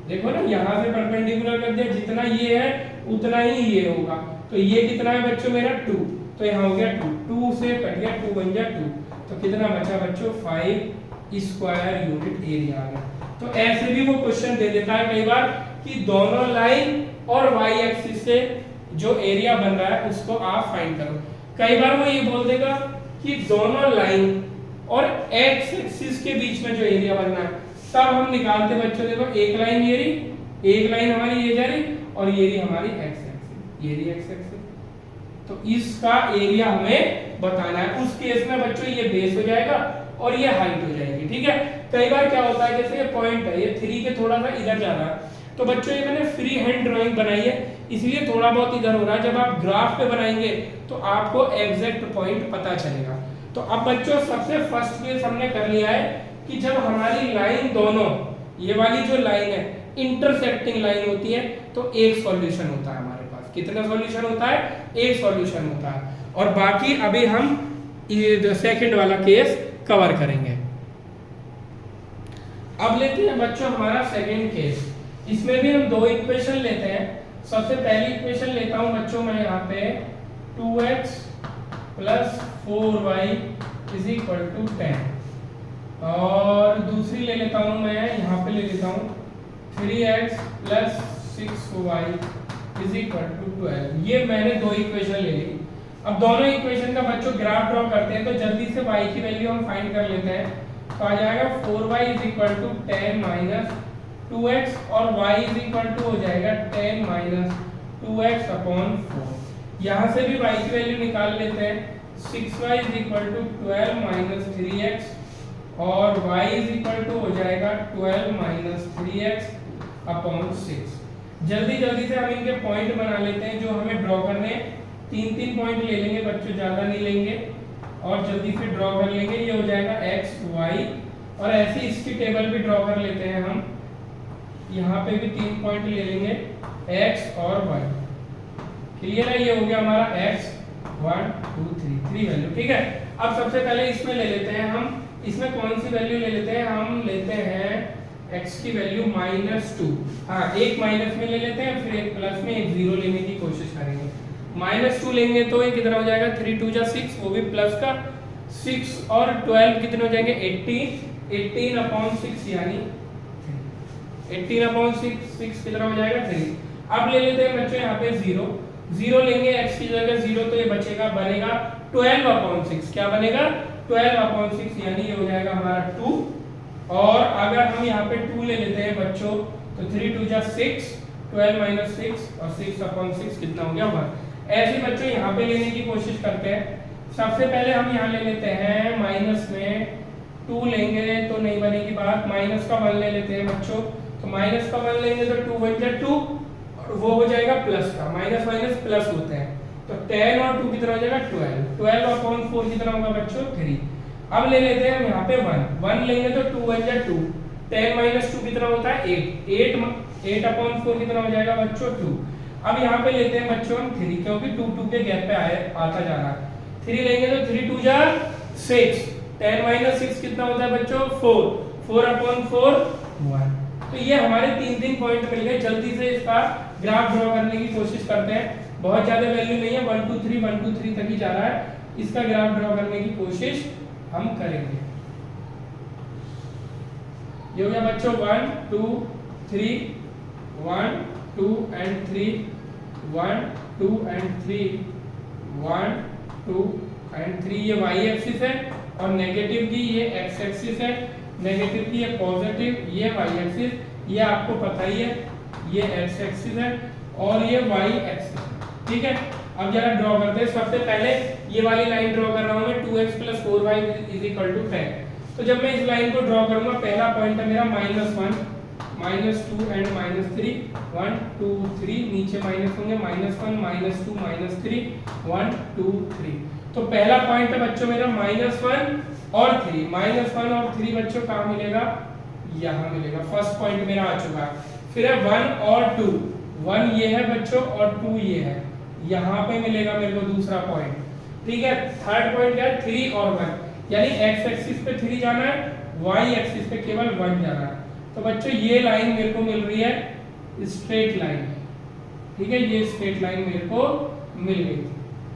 देखो ना, यहाँ से परपेंडिकुलर कर दिया, जितना ये है उतना ही ये होगा, तो ये कितना है बच्चों मेरा 2, तो यहाँ हो गया 2, 2 से कट गया, 2 बन गया 2, तो कितना बचा बच्चों 5 स्क्वायर यूनिट एरिया आ गया। तो ऐसे भी वो क्वेश्चन दे देता है कई बार कि दोनों लाइन और वाई एक्सिस से जो एरिया बन रहा है उसको आप फाइंड करो। कई बार वो ये बोल देगा कि दोनों लाइन और एक्स एक्सिस के बीच में जो एरिया बनना है, तब हम निकालते बच्चों, देखो एक लाइन ये रही, एक लाइन हमारी ये जा रही और ये रही हमारी एक्स एक्सिस, ये रही एक्स एक्सिस। तो इसका एरिया हमें बताना है। उस केस में बच्चों ये बेस हो जाएगा और ये हाइट हो जाएगी, ठीक है। कई बार क्या होता है, जैसे ये पॉइंट है, ये 3 के थोड़ा सा इधर जा रहा है, तो बच्चों ये मैंने फ्री हैंड ड्राइंग बनाई है इसलिए थोड़ा बहुत इधर हो रहा है। जब आप ग्राफ पे बनाएंगे तो आपको एग्जैक्ट पॉइंट पता चलेगा। तो अब बच्चों सबसे फर्स्ट केस हमने कर लिया है कि जब हमारी लाइन दोनों, ये वाली जो लाइन है इंटरसेक्टिंग लाइन होती है, तो एक सॉल्यूशन होता है हमारे पास। कितना सॉल्यूशन होता है? एक सॉल्यूशन होता है। और बाकी अभी हम ये सेकंड वाला केस कवर करेंगे। अब लेते हैं बच्चों हमारा सेकंड केस। इसमें भी हम दो इक्वेशन लेते हैं। सबसे पहली इक्वेशन लेता हूं बच्चों मैं यहाँ पे 2x plus 4y is equal to 10, और दूसरी ले लेता हूं मैं यहाँ पे ले लेता हूँ 3x plus 6y is equal to 12। ये मैंने दो इक्वेशन ले ली। अब दोनों इक्वेशन का बच्चों ग्राफ ड्रॉ करते हैं, तो जल्दी से y की वैल्यू हम फाइंड कर लेते हैं। तो आ जाएगा 4y is equal to 10 minus 2x और y इज इक्वल टू हो जाएगा 10 माइनस 2x अपॉन 4। यहाँ से भी y की वैल्यू निकाल लेते हैं। 6y is equal to 12 minus 3x और y इज इक्वल टू हो जाएगा 12 माइनस 3x अपॉन 6। जल्दी जल्दी से हम इनके पॉइंट बना लेते हैं जो हमें ड्रॉ करने हैं। 3 पॉइंट ले लेंगे बच्चों, ज़्यादा नहीं लेंगे, और जल्दी से ड्रॉ कर लेंगे। ये हो जाएगा x y, और ऐसे इसकी टेबल भी ड्रॉ कर लेते हैं हम। यहाँ पे भी 3 पॉइंट ले लेंगे x और y। क्लियर है? ये हो गया हमारा x 1 2 3 वैल्यू, ठीक है। अब सबसे पहले इसमें ले लेते हैं हम। इसमें कौन सी वैल्यू ले लेते हैं? हम लेते हैं x की वैल्यू -2। हाँ, एक माइनस में ले लेते हैं, फिर एक प्लस में, एक जीरो लेने की कोशिश करेंगे। -2 लेंगे तो ये कितना हो जाएगा? 3 2 जा 6, वो भी प्लस का। 6 और 12 कितने हो जाएंगे? 18 अपॉन 6 यानी 18 अपॉन 6 कितना हो जाएगा? 3। अब ले लेते हैं बच्चों यहाँ पे 0 लेंगे x की जगह 0, तो ये बचेगा, बनेगा 12 अपॉन 6। क्या बनेगा? 12 अपॉन 6 यानी ये हो जाएगा हमारा 2। और अगर हम यहाँ पे 2 ले लेते हैं बच्चों, तो 3 2 जा 6, 12 माइनस 6 और 6 अपॉन 6 कितना हो गया? 1। ऐसे बच्चों यहाँ पे लेने की कोशिश करते हैं। सबसे पहले हम यहाँ ले लेते हैं माइनस में 2 लेंगे तो नहीं बनेगी बात, माइनस का 1 ले लेते हैं बच्चों। तो माइनस का 1 लेंगे तो 2 1 जा 2, और वो हो जाएगा प्लस का। माइनस माइनस प्लस होते हैं, तो 10 और 2 कितना हो जाएगा? 12 अपॉन 4 कितना होगा बच्चों? 3। अब ले लेते हैं हम यहाँ पे 1 लेंगे तो 2 1 जा 2, 10 माइनस 2 कितना होता है? 8 अपॉन 4 कितना हो जाएगा बच्चों? 2। अब यहाँ पे लेते हैं बच्चों हम 3, क्योंकि 2 2 के गैप पे आता जा रहा है। 3 लेंगे तो 3 2 जा 6, 10 माइनस 6 कितना होता है बच्चों? 4 अपॉन 4 1। तो ये हमारे 3 पॉइंट मिल गए। जल्दी से इसका ग्राफ ड्रॉ करने की कोशिश करते हैं। बहुत ज्यादा वैल्यू नहीं है, 1 2 3 तक ही जा रहा है। इसका ग्राफ ड्रॉ करने की कोशिश हम करेंगे। ये हो गया बच्चों 1 2 3, 1 2 and 3, 1 2 and 3, 1 2 and 3। ये y एक्सिस है, और नेगेटिव की ये x एक्सिस है, नेगेटिव की ये पॉजिटिव, ये y एक्सिस, ये आपको पता ही है, ये x एक्सिस है और ये y एक्सिस, ठीक है। अब जरा ड्रॉ करते हैं। सबसे पहले ये वाली लाइन ड्रॉ कर रहा हूं मैं, 2x + 4y = 10। तो जब मैं इस लाइन को ड्रॉ करूंगा, पहला पॉइंट है मेरा -1 -2 एंड -3, 1 2 3, नीचे माइनस होंगे, -1 -2 -3, 1 2 3। तो पहला पॉइंट है बच्चों मेरा -1 और 3, -1 और 3 बच्चों कहाँ मिलेगा? यहाँ मिलेगा। फर्स्ट पॉइंट मेरा आ चुका है। फिर है 1 और 2, 1 ये है बच्चों और 2 ये है, यहाँ पे मिलेगा मेरे को दूसरा पॉइंट, ठीक है। थर्ड पॉइंट क्या है? 3 और 1, यानी x एक्सिस पे 3 जाना है, y एक्सिस पे केवल 1 जाना है। तो बच्चों ये लाइन मेरे को मिल रही है स्ट्रेट लाइन, ठीक है। ये स्ट्रेट लाइन मेरे को मिल गई,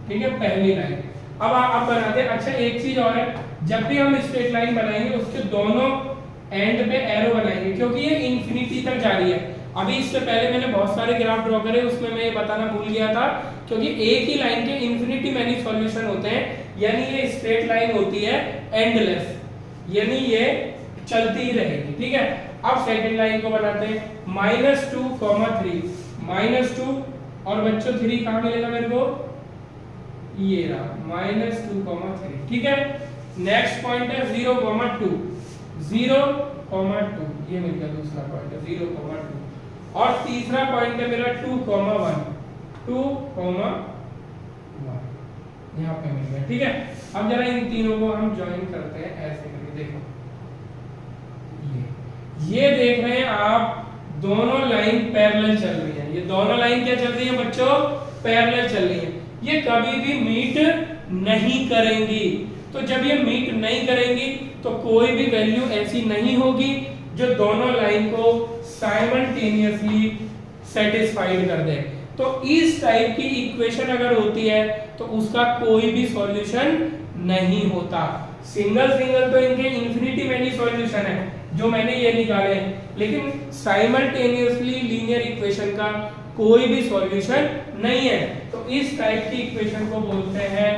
ठीक है, पहली लाइन। अब आप बनाते हैं। अच्छा, एक चीज और है, जब भी हम स्ट्रेट लाइन बनाएंगे उसके दोनों एंड पे एरो बनाएंगे, क्योंकि ये इंफिनिटी तक जा रही है। अभी इससे पहले मैंने बहुत सारे ग्राफ ड्रॉ करे, उसमें मैं ये बताना भूल गया था, क्योंकि एक ही लाइन के इन्फिनिटी मैनी सॉल्यूशन होते हैं, यानी ये स्ट्रेट लाइन होती है एंडलेस, यानी ये चलती ही रहेगी, ठीक है। अब सेकंड लाइन को बनाते हैं, -2, 3 -2 और बच्चों 3 कहाँ मिलेगा मेरे को, ये रहा -2, 3, ठीक है। नेक्स्ट पॉइंट है 0, 2, 0, 2, ये मिल गया दूसरा पॉइंट है 0, 2, और तीसरा पॉइंट है मेरा 2, 1, 2, 1 यहाँ पे मिल गया, ठीक है। अब जरा इन तीनों को हम ज्वाइन करते हैं ऐसे करके, देखो ये देख रहे हैं आप, दोनों लाइन पैरेलल चल रही है, ये दोनों लाइन क्या चल रही है बच्चों, पैरेलल चल रही है, ये कभी भी मीट नहीं करेंगी। तो जब ये मीट नहीं करेंगी तो कोई भी वैल्यू ऐसी नहीं होगी जो दोनों लाइन को साइमल्टेनियसली सेटिस्फाइड कर दे। तो इस टाइप की इक्वेशन अगर होती है तो उसका कोई भी सॉल्यूशन नहीं होता। सिंगल तो इनके इन्फिनिटी मैनी सॉल्यूशन है जो मैंने ये निकाले हैं, लेकिन साइमल्टेनियसली लीनियर इक्वेशन का कोई भी सॉल्यूशन नहीं है। तो इस टाइप की इक्वेशन को बोलते हैं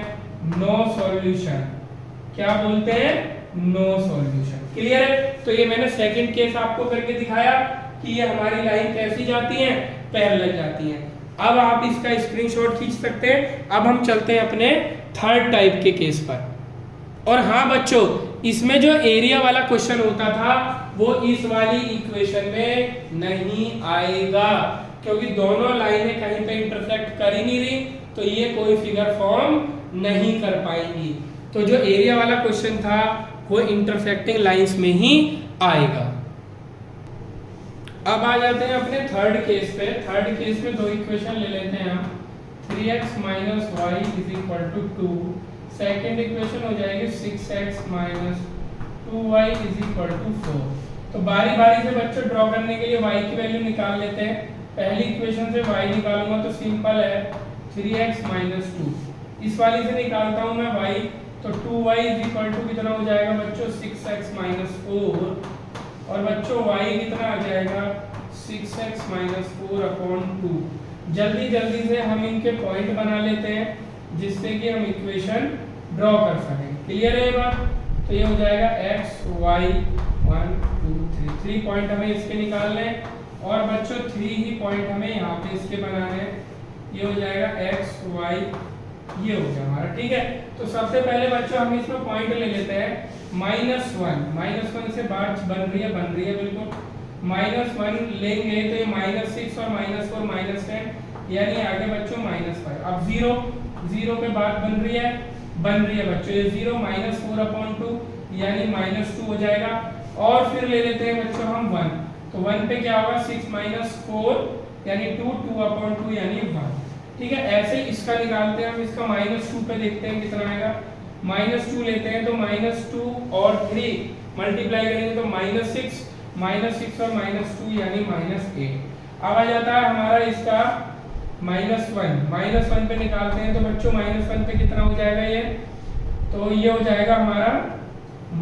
नो सॉल्यूशन। क्या बोलते हैं, नो सॉल्यूशन। क्लियर है। तो ये मैंने सेकंड केस आपको करके दिखाया कि ये हमारी लाइन कैसी जाती है, पैरेलल जाती है। अब आप इसका स्क्रीनशॉट खींच सकते हैं। अब हम चलते हैं अपने थर्ड टाइप के केस पर। और हाँ बच्चों, इसमें जो एरिया वाला क्वेश्चन होता था वो इस वाली इक्वेशन में नहीं आएगा, क्योंकि दोनों लाइनें कहीं पे इंटरसेक्ट कर ही नहीं रही, तो ये कोई फिगर फॉर्म नहीं कर पाएंगी। तो जो एरिया वाला क्वेश्चन था वो इंटरसेक्टिंग लाइंस में ही आएगा। अब आ जाते हैं अपने थर्ड केस पे। थर्ड केस में दो इक्वेशन ले लेते हैं हम। 3x - y = 2, सेकेंड इक्वेशन हो जाएगी 6x - 2y = 4। तो बारी बारी से बच्चों ड्रॉ करने के लिए y की वैल्यू निकाल लेते हैं। पहली इक्वेशन से y निकालूंगा तो सिंपल है 3x - 2। इस वाली से निकालता हूं मैं y, तो 2y = कितना हो जाएगा बच्चों, 6x - 4। और बच्चों y कितना आ जाएगा, 6x - 4/2। जल्दी से हम इनके पॉइंट बना लेते हैं जिससे कि हम इक्वेशन ड्रॉ कर सकें। क्लियर है ये बात। तो ये हो जाएगा x y 1 2 3, 3 पॉइंट हमें इसके निकालने हैं, और बच्चों 3 ही पॉइंट हमें यहाँ पे इसके बनाने हैं। ये हो जाएगा x y, ये हो गया हमारा, ठीक है। तो सबसे पहले बच्चों हम इसमें पॉइंट ले लेते हैं -1 से बात बन रही है बिल्कुल। -1 लेंगे तो ये -6 और -4 -10, यानी आगे बच्चों -5। अब 0 पे बात बन रही है बच्चों, ये 0 -4/2 यानी -2 हो जाएगा। और फिर ले लेते हैं बच्चों हम 1, तो 1 पे क्या होगा, 6 - 4 यानी 2/2 यानी 1, ठीक है। ऐसे ही इसका निकालते हैं हम। इसका -2 पे देखते हैं कितना आएगा। -2 लेते हैं तो -2 और 3 मल्टीप्लाई करेंगे तो -6 और -2 यानी -8। अब आ जाता है हमारा इसका -1 पे निकालते हैं तो बच्चों -1 पे कितना हो जाएगा ये, तो ये हो जाएगा हमारा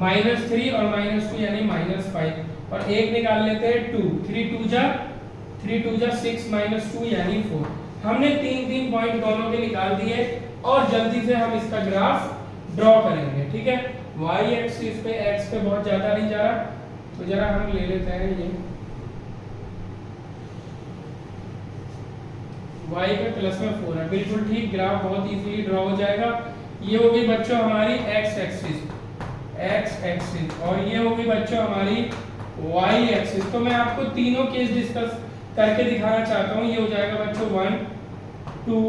-3 और -2 यानी -5। और एक निकाल लेते हैं 2, 3 2 जा 6 -2 यानी 4। हमने 3 पॉइंट दोनों के निकाल दिए और जल्दी से हम इसका ग्राफ ड्रॉ करेंगे, ठीक है। y एक्सिस पे x पे बहुत ज्यादा नहीं जा रहा, तो जरा हम ले लेते हैं ये y पे +4 है, बिल्कुल ठीक। ग्राफ बहुत इजीली ड्रॉ हो जाएगा। ये हो गई बच्चों हमारी x एक्सिस और ये हो गई बच्चों हमारी y एक्सिस। तो मैं आपको तीनों केस डिस्कस करके दिखाना चाहता हूँ। ये हो जाएगा बच्चों 1 2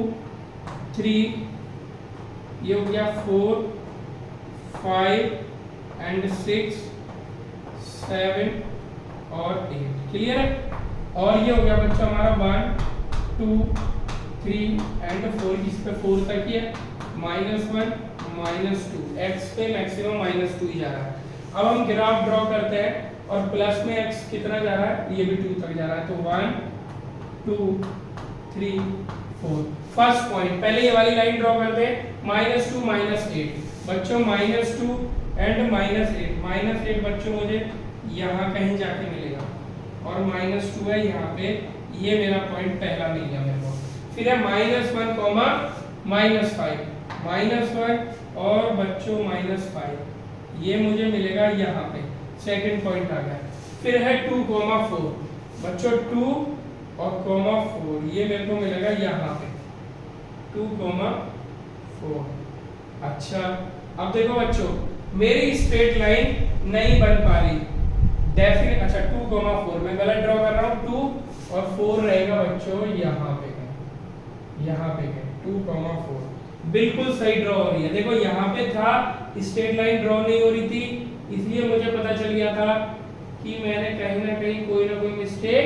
3, ये हो गया 4 5 एंड 6 7 और 8। क्लियर है। और ये हो गया बच्चों हमारा 1 2 3 एंड 4, इस पे 4 तक ही है। -1 -2, x पे मैक्सिमम -2 ही जा रहा है। अब हम ग्राफ ड्रॉ करते हैं और प्लस में x कितना जा रहा है, ये भी 2 तक जा रहा है। तो 1 2 3 4। फर्स्ट पॉइंट पहले ये वाली लाइन ड्रॉ करते हैं, -2 -8 बच्चों, -2 एंड -8 बच्चों मुझे यहाँ कहीं जाके मिलेगा। और -2 है यहाँ पे, ये मेरा पॉइंट पहला मिल गया मेरे को। फिर है -1, -5, -1 और बच्चों -5, ये मुझे मिलेगा यहाँ पे, सेकंड पॉइंट आ गया। फिर है 2, 4 बच्चों, 2 और 4, ये मेरे को मिलेगा यहाँ पे 2, 4। अच्छा अब देखो बच्चों, मेरी स्ट्रेट लाइन नहीं बन पा रही डेफिनेट। अच्छा 2, 4 मैं गलत ड्रॉ कर रहा हूँ, 2 और 4 रहेगा बच्चों यहाँ पे, यहाँ पे 2, 4 बिल्कुल सही ड्रॉ हो रही है। देखो यहाँ पे था स्ट्रेट लाइन ड्रॉ नहीं हो रही थी, इसलिए मुझे पता चल गया था कि मैंने कहीं ना कहीं कोई ना कोई मिस्टेक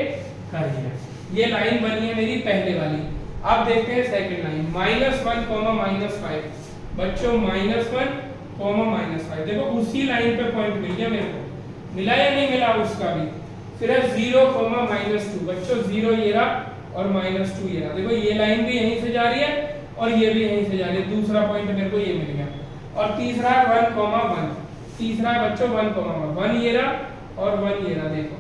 कर दिया। ये लाइन बनी है मेरी पहले वाली। अब देखते हैं सेकंड लाइन, -1, -5 बच्चों, -1, -5 देखो उसी लाइन पे पॉइंट मिल गया मेरे को, मिला या नहीं मिला उसका भी। फिर है 0, -2 बच्चों, 0 ये रहा और -2 ये रहा। देखो ये लाइन भी यहीं से जा रही है और ये भी यहीं से जा रही है, दूसरा पॉइंट मेरे को ये मिल गया। और तीसरा 1, 1 तीसरा बच्चों 1, 1 ये रहा और 1 ये रहा। देखो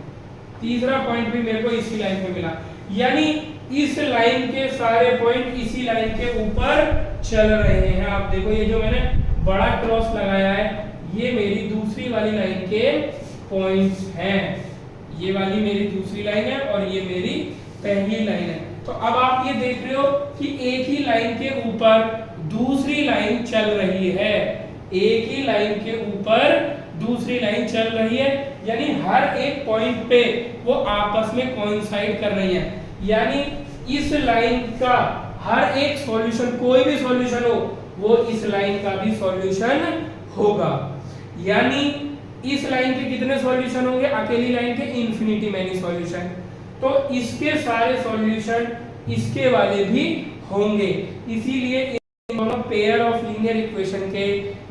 तीसरा पॉइंट भी मेरे को इसी लाइन पे मिला, यानी इस लाइन के सारे पॉइंट इसी लाइन के ऊपर चल रहे हैं। आप देखो ये जो मैंने बड़ा क्रॉस लगाया है, ये मेरी दूसरी वाली लाइन के पॉइंट्स हैं। ये वाली मेरी दूसरी लाइन है और ये मेरी पहली लाइन है। तो अब आप ये देख रहे हो कि एक ही लाइन के ऊपर दूसरी लाइन चल रही है, एक ही लाइन के ऊपर दूसरी लाइन चल रही है, यानी हर एक पॉइंट पे वो आपस में कोइंसाइड कर रही है। यानी इस लाइन का हर एक सॉल्यूशन, कोई भी सॉल्यूशन हो, वो इस लाइन का भी सॉल्यूशन होगा। यानी इस लाइन के कितने सॉल्यूशन होंगे, अकेली लाइन के इन्फिनिटी मैनी सॉल्यूशन। तो इसके सारे सॉल्यूशन इसके वाले भी होंगे, इसीलिए पेयर ऑफ लीनियर इक्वेशन के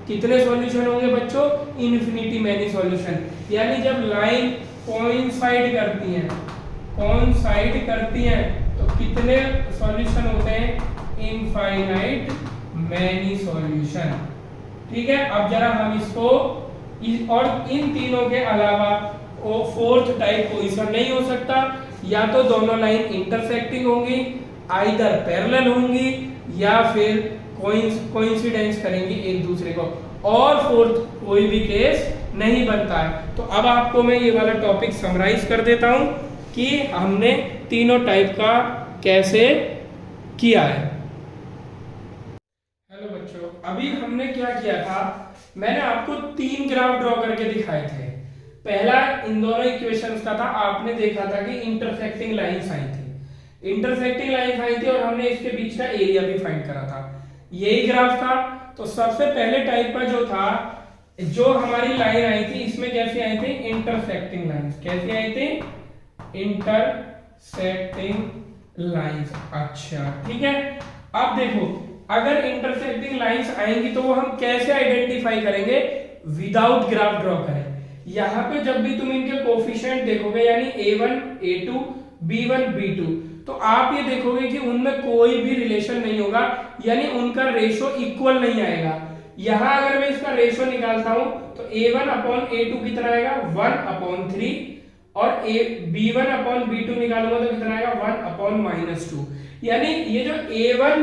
कितने सॉल्यूशन होंगे बच्चों, इन्फिनिटी मैनी सॉल्यूशन। यानी जब लाइन कोइंसाइड करती हैं तो कितने सॉल्यूशन होते हैं, इनफाइनाइट मैनी सॉल्यूशन। ठीक है, अब जरा हम इसको और इन तीनों के अलावा वो फोर्थ टाइप पोजीशन नहीं हो सकता, या तो दोनों लाइन इंटरसेक्टिंग होंगी, आइदर पैरेलल होंगी, या फिर कोइंसिडेंस करेंगी एक दूसरे को, और फोर्थ कोई भी केस नहीं बनता है। तो अब आपको मैं ये वाला टॉपिक समराइज कर देता हूं कि हमने तीनों टाइप का कैसे किया है। हेलो बच्चों, अभी हमने क्या किया था, मैंने आपको 3 ग्राफ ड्रॉ करके दिखाए थे। पहला इन दोनों इक्वेशंस का था, आपने देखा था कि इंटरसेक्टिंग लाइंस आई थी, और हमने इसके बीच का एरिया भी फाइंड करा था, यही ग्राफ था। तो सबसे पहले टाइप का जो था, जो हमारी लाइन आई थी, इसमें कैसे आई थी, इंटरसेक्टिंग लाइंस। कैसे आई थी, इंटरसेक्टिंग लाइंस। अच्छा ठीक है, अब देखो अगर इंटरसेक्टिंग लाइंस आएंगी तो वो हम कैसे आइडेंटिफाई करेंगे, विदाउट ग्राफ ड्रॉ करें। यहां पे जब भी तुम इनके कोफिशिएंट देखोगे, यानी a1 a2 b1 b2, तो आप ये देखोगे कि उनमें कोई भी रिलेशन नहीं होगा, यानी उनका रेशो इक्वल नहीं आएगा। यहां अगर मैं इसका रेशो निकालता हूं तो a1 अपॉन a2 कितना आएगा, 1/3, और b1 अपॉन b2 निकालूंगा तो कितना आएगा, 1/-2। यानी ये जो a1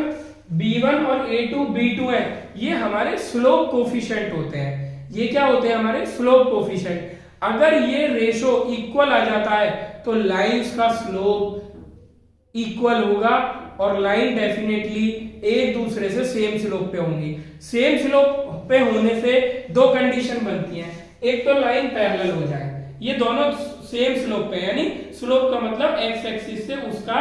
b1 और a2 b2 है, ये हमारे स्लोप कोफिशिएंट होते हैं। ये क्या होते हैं, हमारे स्लोप कोफिशिएंट। अगर ये रेशो इक्वल आ जाता है तो लाइंस का स्लोप इक्वल होगा, और लाइन डेफिनेटली एक दूसरे से सेम स्लोप पे होंगी। सेम स्लोप पे होने से दो कंडीशन बनती हैं, एक तो लाइन पैरेलल हो जाए, ये दोनों सेम स्लोप पे, यानी स्लोप का मतलब एक्स एक्सिस से उसका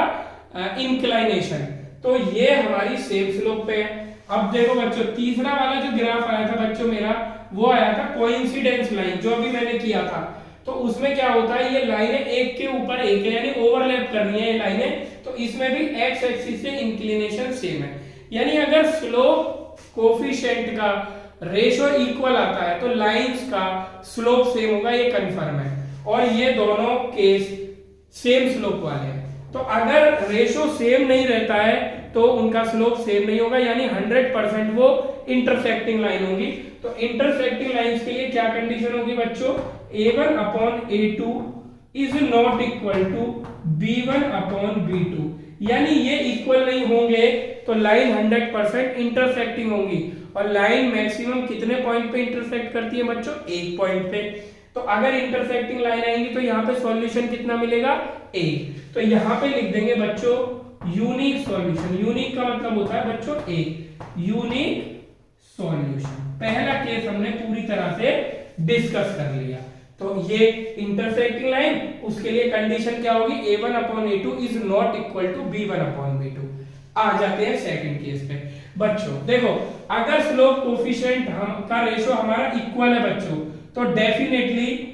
इंक्लाइनेशन, तो ये हमारी सेम स्लोप पे है। अब देखो बच्चों, तीसरा वाला जो ग्राफ आया था बच्चों मेरा, वो आया था कोइंसिडेंस लाइन, जो अभी मैंने किया था। तो उसमें क्या होता है, ये लाइनें एक के ऊपर एक है, यानी ओवरलैप कर रही है ये लाइनें, तो इसमें भी एक्स एक्सिस से इंक्लिनेशन सेम है। यानी अगर स्लोप कोफिशिएंट का रेशो इक्वल आता है तो लाइंस का स्लोप सेम होगा, ये कंफर्म है। और ये दोनों केस सेम स्लोप वाले हैं। तो अगर रेशो सेम नहीं रहता है तो उनका स्लोप सेम नहीं होगा, यानी 100% वो इंटरसेक्टिंग लाइन होगी। तो इंटरसेक्टिंग लाइंस के लिए क्या कंडीशन होगी बच्चों, a1 upon a2 is not equal to b1 upon b2, यानी ये इक्वल नहीं होंगे तो लाइन 100% इंटरसेक्टिंग होंगी। और लाइन मैक्सिमम कितने पॉइंट पे इंटरसेक्ट करती है बच्चों? एक पॉइंट पे। तो अगर इंटरसेक्टिंग लाइन आएंगी तो यहाँ पे सॉल्यूशन कितना मिलेगा? एक। तो यहाँ पे लिख देंगे बच्चों यूनिक सॉल्यूशन। यूनिक का मतलब होता है बच्चों एक, यूनिक सॉल्यूशन। पहला केस हमने पूरी तरह से डिस्कस कर लिया। तो ये इंटरसेक्टिंग लाइन, उसके लिए कंडीशन क्या होगी? a1 upon a2 is not equal to b1 upon b2। आ जाते हैं सेकंड केस पे। बच्चों देखो, अगर स्लोप कोफिशिएंट का रेशो हमारा इक्वल है बच्चों, तो डेफिनेटली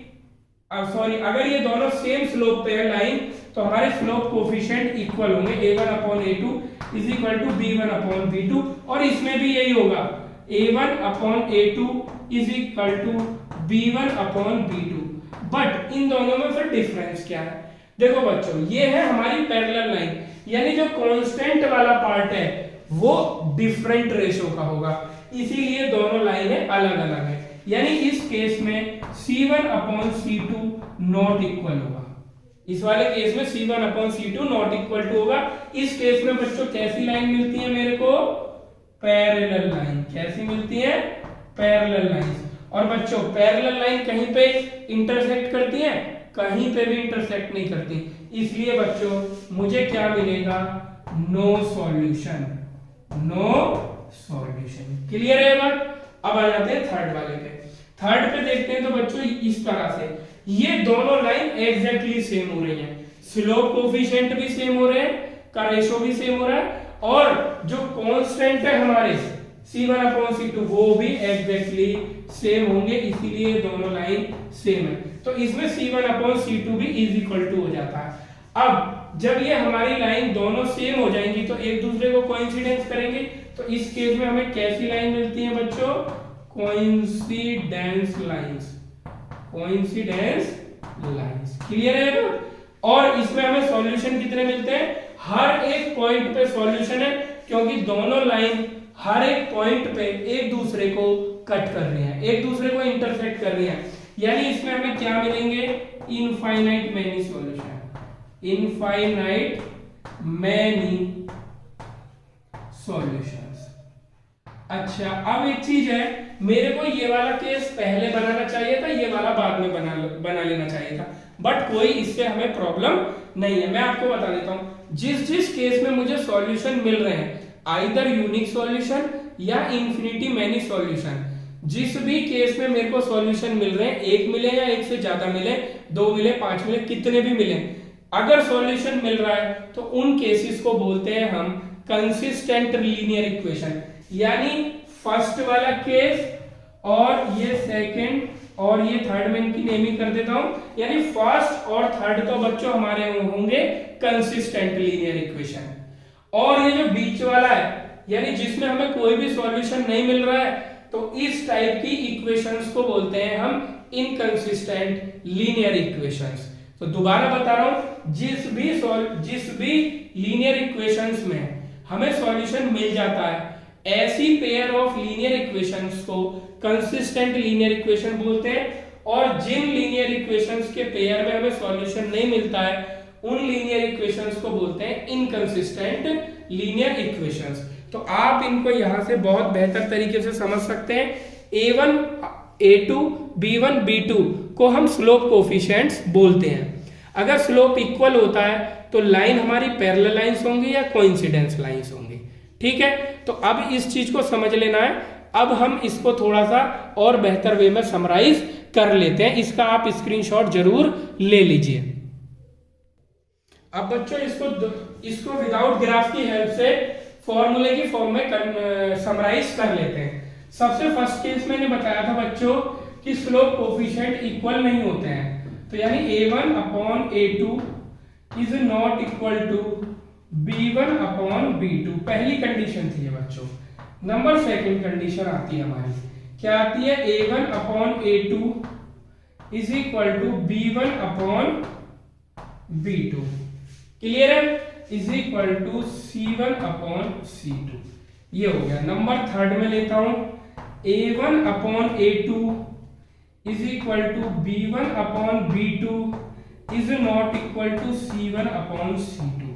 अगर ये दोनों सेम स्लोप पे है लाइन, तो हमारे स्लोप कोफिशिएंट इक्वल होंगे। a1 upon a2 is equal to b1 upon b2। और इसमें भी यही होगा, a1 upon a2 is equal to b1 upon b2। But इन दोनों में फिर डिफरेंस क्या है? देखो बच्चों, ये है हमारी पैरेलल लाइन, यानी जो कांस्टेंट वाला पार्ट है वो डिफरेंट रेशो का होगा, इसीलिए दोनों लाइनें अलग अलग है। यानी इस केस में c1 upon c2 not equal होगा। इस वाले केस में c1 upon c2 not equal to होगा। इस केस में बच्चों कैसी लाइन मिलती है मेरे को? Parallel line. कैसी मिलती है? Parallel line. और बच्चों पैरेलल लाइन कहीं पे इंटरसेक्ट करती है? कहीं पे भी इंटरसेक्ट नहीं करती, इसलिए बच्चों मुझे क्या मिलेगा? No solution. No solution. Clear है बात? अब आ जाते हैं थर्ड वाले पे। थर्ड पे देखते हैं तो बच्चों इस तरह से ये दोनों लाइन एग्जैक्टली सेम हो रही हैं, स्लोप कोफिशिएंट भी सेम हो रहे हैं, का रेशो भी सेम हो रहा है, और जो कांस्टेंट है हमारे c1 अपॉन c2 वो भी एग्जैक्टली सेम होंगे, इसीलिए दोनों लाइन सेम है। तो इसमें c1 अपॉन c2 भी इज इक्वल टू हो जाता है। अब जब ये हमारी लाइन दोनों सेम हो जाएंगी तो एक दूसरे को कोइंसिडेंस करेंगे। तो इस केस में हमें कैसी लाइन मिलती है बच्चों? Coincidence lines. Coincidence lines. Clear है? और इसमें हमें सॉल्यूशन कितने मिलते हैं? हर एक पॉइंट पे सॉल्यूशन है, क्योंकि दोनों लाइन हर एक पॉइंट पे एक दूसरे को कट कर रही हैं, एक दूसरे को इंटरसेक्ट कर रही हैं। यानी इसमें हमें क्या मिलेंगे? Infinite many solution. Infinite many solutions. अच्छा, अब एक चीज है, मेरे को ये वाला केस पहले बनाना चाहिए था, ये वाला बाद में बना लेना चाहिए था, बट कोई इससे हमें प्रॉब्लम नहीं है। मैं आपको बता देता हूं, जिस जिस केस में मुझे सॉल्यूशन मिल रहे हैं, आइदर यूनिक सॉल्यूशन या इंफिनिटी मैनी सॉल्यूशन, जिस भी केस में मेरे को सॉल्यूशन मिल रहे हैं, एक मिले या एक से ज्यादा मिले, दो मिले, पांच मिले, कितने भी मिले, अगर सॉल्यूशन मिल रहा है तो उन केसेस को बोलते हैं हम कंसिस्टेंट लीनियर इक्वेशन। यानी फर्स्ट वाला केस और ये सेकंड और ये थर्ड में इनकी नेमिंग कर देता हूं, यानी फर्स्ट और थर्ड तो बच्चों हमारे होंगे कंसिस्टेंट लीनियर इक्वेशन। और ये जो बीच वाला है, यानी जिसमें हमें कोई भी सॉल्यूशन नहीं मिल रहा है, तो इस टाइप की इक्वेशंस को बोलते हैं हम इनकंसिस्टेंट लीनियर इक्वेशंस। तो दोबारा बता रहा हूं, जिस भी लीनियर इक्वेशंस में हमें सॉल्यूशन मिल जाता है, ऐसी पेयर ऑफ लीनियर इक्वेशंस को कंसिस्टेंट लीनियर इक्वेशन बोलते हैं। और जिन लीनियर इक्वेशंस के पेयर में हमें सॉल्यूशन नहीं मिलता है, उन लीनियर इक्वेशंस को बोलते हैं इनकंसिस्टेंट लीनियर इक्वेशंस। तो आप इनको यहां से बहुत बेहतर तरीके से समझ सकते हैं। a1 a2 b1 b2 को हम स्लोप कोफिशिएंट्स बोलते हैं। अगर स्लोप इक्वल होता है तो लाइन हमारी पैरेलल लाइंस होंगी या कोइंसिडेंस लाइंस होंगी। ठीक है, तो अब इस चीज को समझ लेना है। अब हम इसको थोड़ा सा और बेहतर वे में समराइज कर लेते हैं। इसका आप स्क्रीनशॉट जरूर ले लीजिए। अब बच्चों इसको विदाउट ग्राफ की हेल्प से फॉर्मूले की फॉर्म में समराइज कर लेते हैं। सबसे फर्स्ट केस मैंने बताया था बच्चों कि स्लोप कोफिशिएंट इक्वल नहीं होते हैं, तो यानी a1 upon a2 is not equal to b1 upon b2। पहली कंडीशन थी बच्चों। नंबर सेकंड कंडीशन आती है हमारी, क्या आती है? a1 upon a2 is equal to b1 upon b2। Clear है? Is equal to c1 upon c2। ये हो गया। नंबर थर्ड में लेता हूं, a1 upon a2 is equal to b1 upon b2 is not equal to C1 upon C2।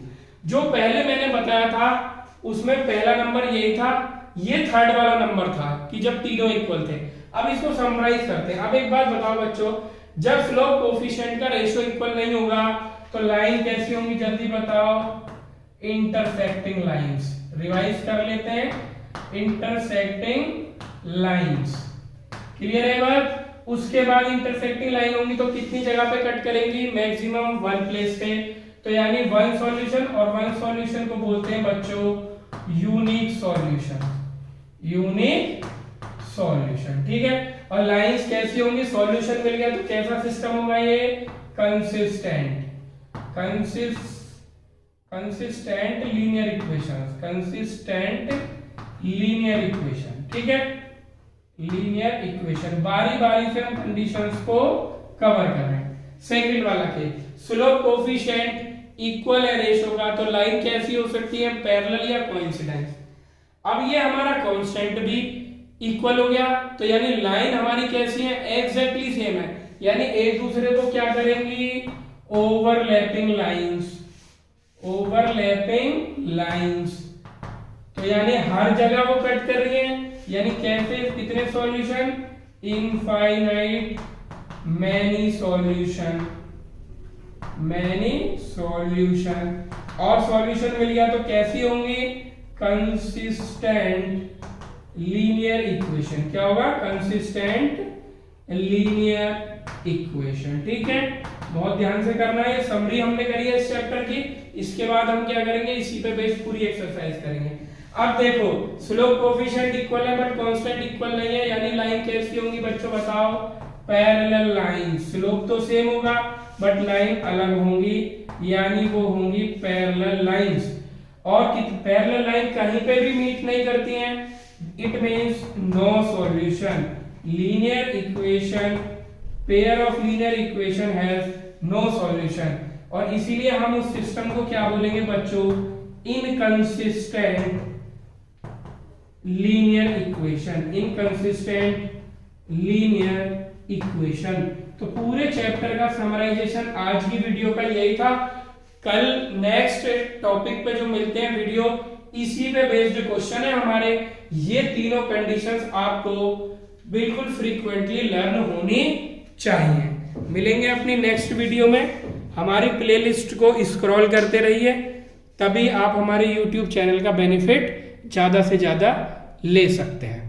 जो पहले मैंने बताया था उसमें पहला नंबर यही था, ये थर्ड वाला नंबर था कि जब तीनों इक्वल थे। अब इसको समराइज करते हैं। अब एक बात बताओ बच्चों, जब स्लोप कोफिशिएंट का रेशियो इक्वल नहीं होगा तो लाइन कैसी होंगी, जल्दी बताओ। इंटरसेक्टिंग लाइंस, रिवाइज कर लेते हैं, इंटरसेक्टिंग लाइंस, क्लियर है बात। उसके बाद इंटरसेक्टिंग लाइन होंगी तो कितनी जगह पे कट करेंगी, मैक्सिमम वन प्लेस पे। तो यानी वन सॉल्यूशन, और वन सॉल्यूशन को बोलते हैं बच्चों यूनिक सॉल्यूशन, यूनिक सॉल्यूशन, ठीक है। और लाइंस कैसी होंगी, सॉल्यूशन मिल गया तो कैसा सिस्टम होगा ये, consistent, consistent linear equation, consistent linear equation, ठीक है, लीनियर इक्वेशन। बारी बारी से हम कंडीशंस को कवर कर रहे हैं। सेकंड वाला के स्लोप कोफिशिएंट इक्वल है रेशियो का, तो लाइन कैसी हो सकती है, पैरेलल या कोइंसिडेंस। अब ये हमारा कांस्टेंट भी इक्वल हो गया, तो यानी लाइन हमारी कैसी है, एग्जैक्टली सेम है, यानी एक दूसरे को क्या करेंगी, ओवरलैपिंग लाइंस, ओवरलैपिंग लाइंस। तो यानी हर जगह वो कट कर रही है, यानी कैसे, कितने solution, infinite many solution, many solution. और सॉल्यूशन मिल गया तो कैसी होंगी, कंसिस्टेंट लीनियर इक्वेशन। क्या होगा, कंसिस्टेंट लीनियर इक्वेशन, ठीक है। बहुत ध्यान से करना है, समरी हमने करी है इस चैप्टर की। इसके बाद हम क्या करेंगे, इसी पे बेस्ड पूरी एक्सरसाइज करेंगे। अब देखो स्लोप कोफिशिएंट इक्वल है बट कांस्टेंट इक्वल नहीं है, यानी लाइन कैसी होंगी बच्चों बताओ, पैरेलल लाइन। स्लोप तो सेम होगा बट लाइन अलग होंगी, यानी वो होंगी पैरेलल लाइंस। और पैरेलल लाइन कहीं पे भी मीट नहीं करती हैं, it means no solution. Linear equation, pair of linear equation has no solution, और इसीलिए हम उस सिस्टम को क्या बोलेंगे बच्चों, inconsistent linear equation, inconsistent linear equation. तो पूरे चैप्टर का समराइजेशन आज की वीडियो का यही था। कल नेक्स्ट टॉपिक पे जो मिलते हैं वीडियो, इसी पे बेस्ड क्वेश्चन है हमारे। ये तीनों कंडीशंस आपको बिल्कुल फ्रीक्वेंटली लर्न होनी चाहिए। मिलेंगे अपनी नेक्स्ट वीडियो में। हमारी प्लेलिस्ट को स्क्रॉल करते रहिए, तभी आप हमारे YouTube चैनल का बेनिफिट ज्यादा से ज्यादा ले सकते हैं।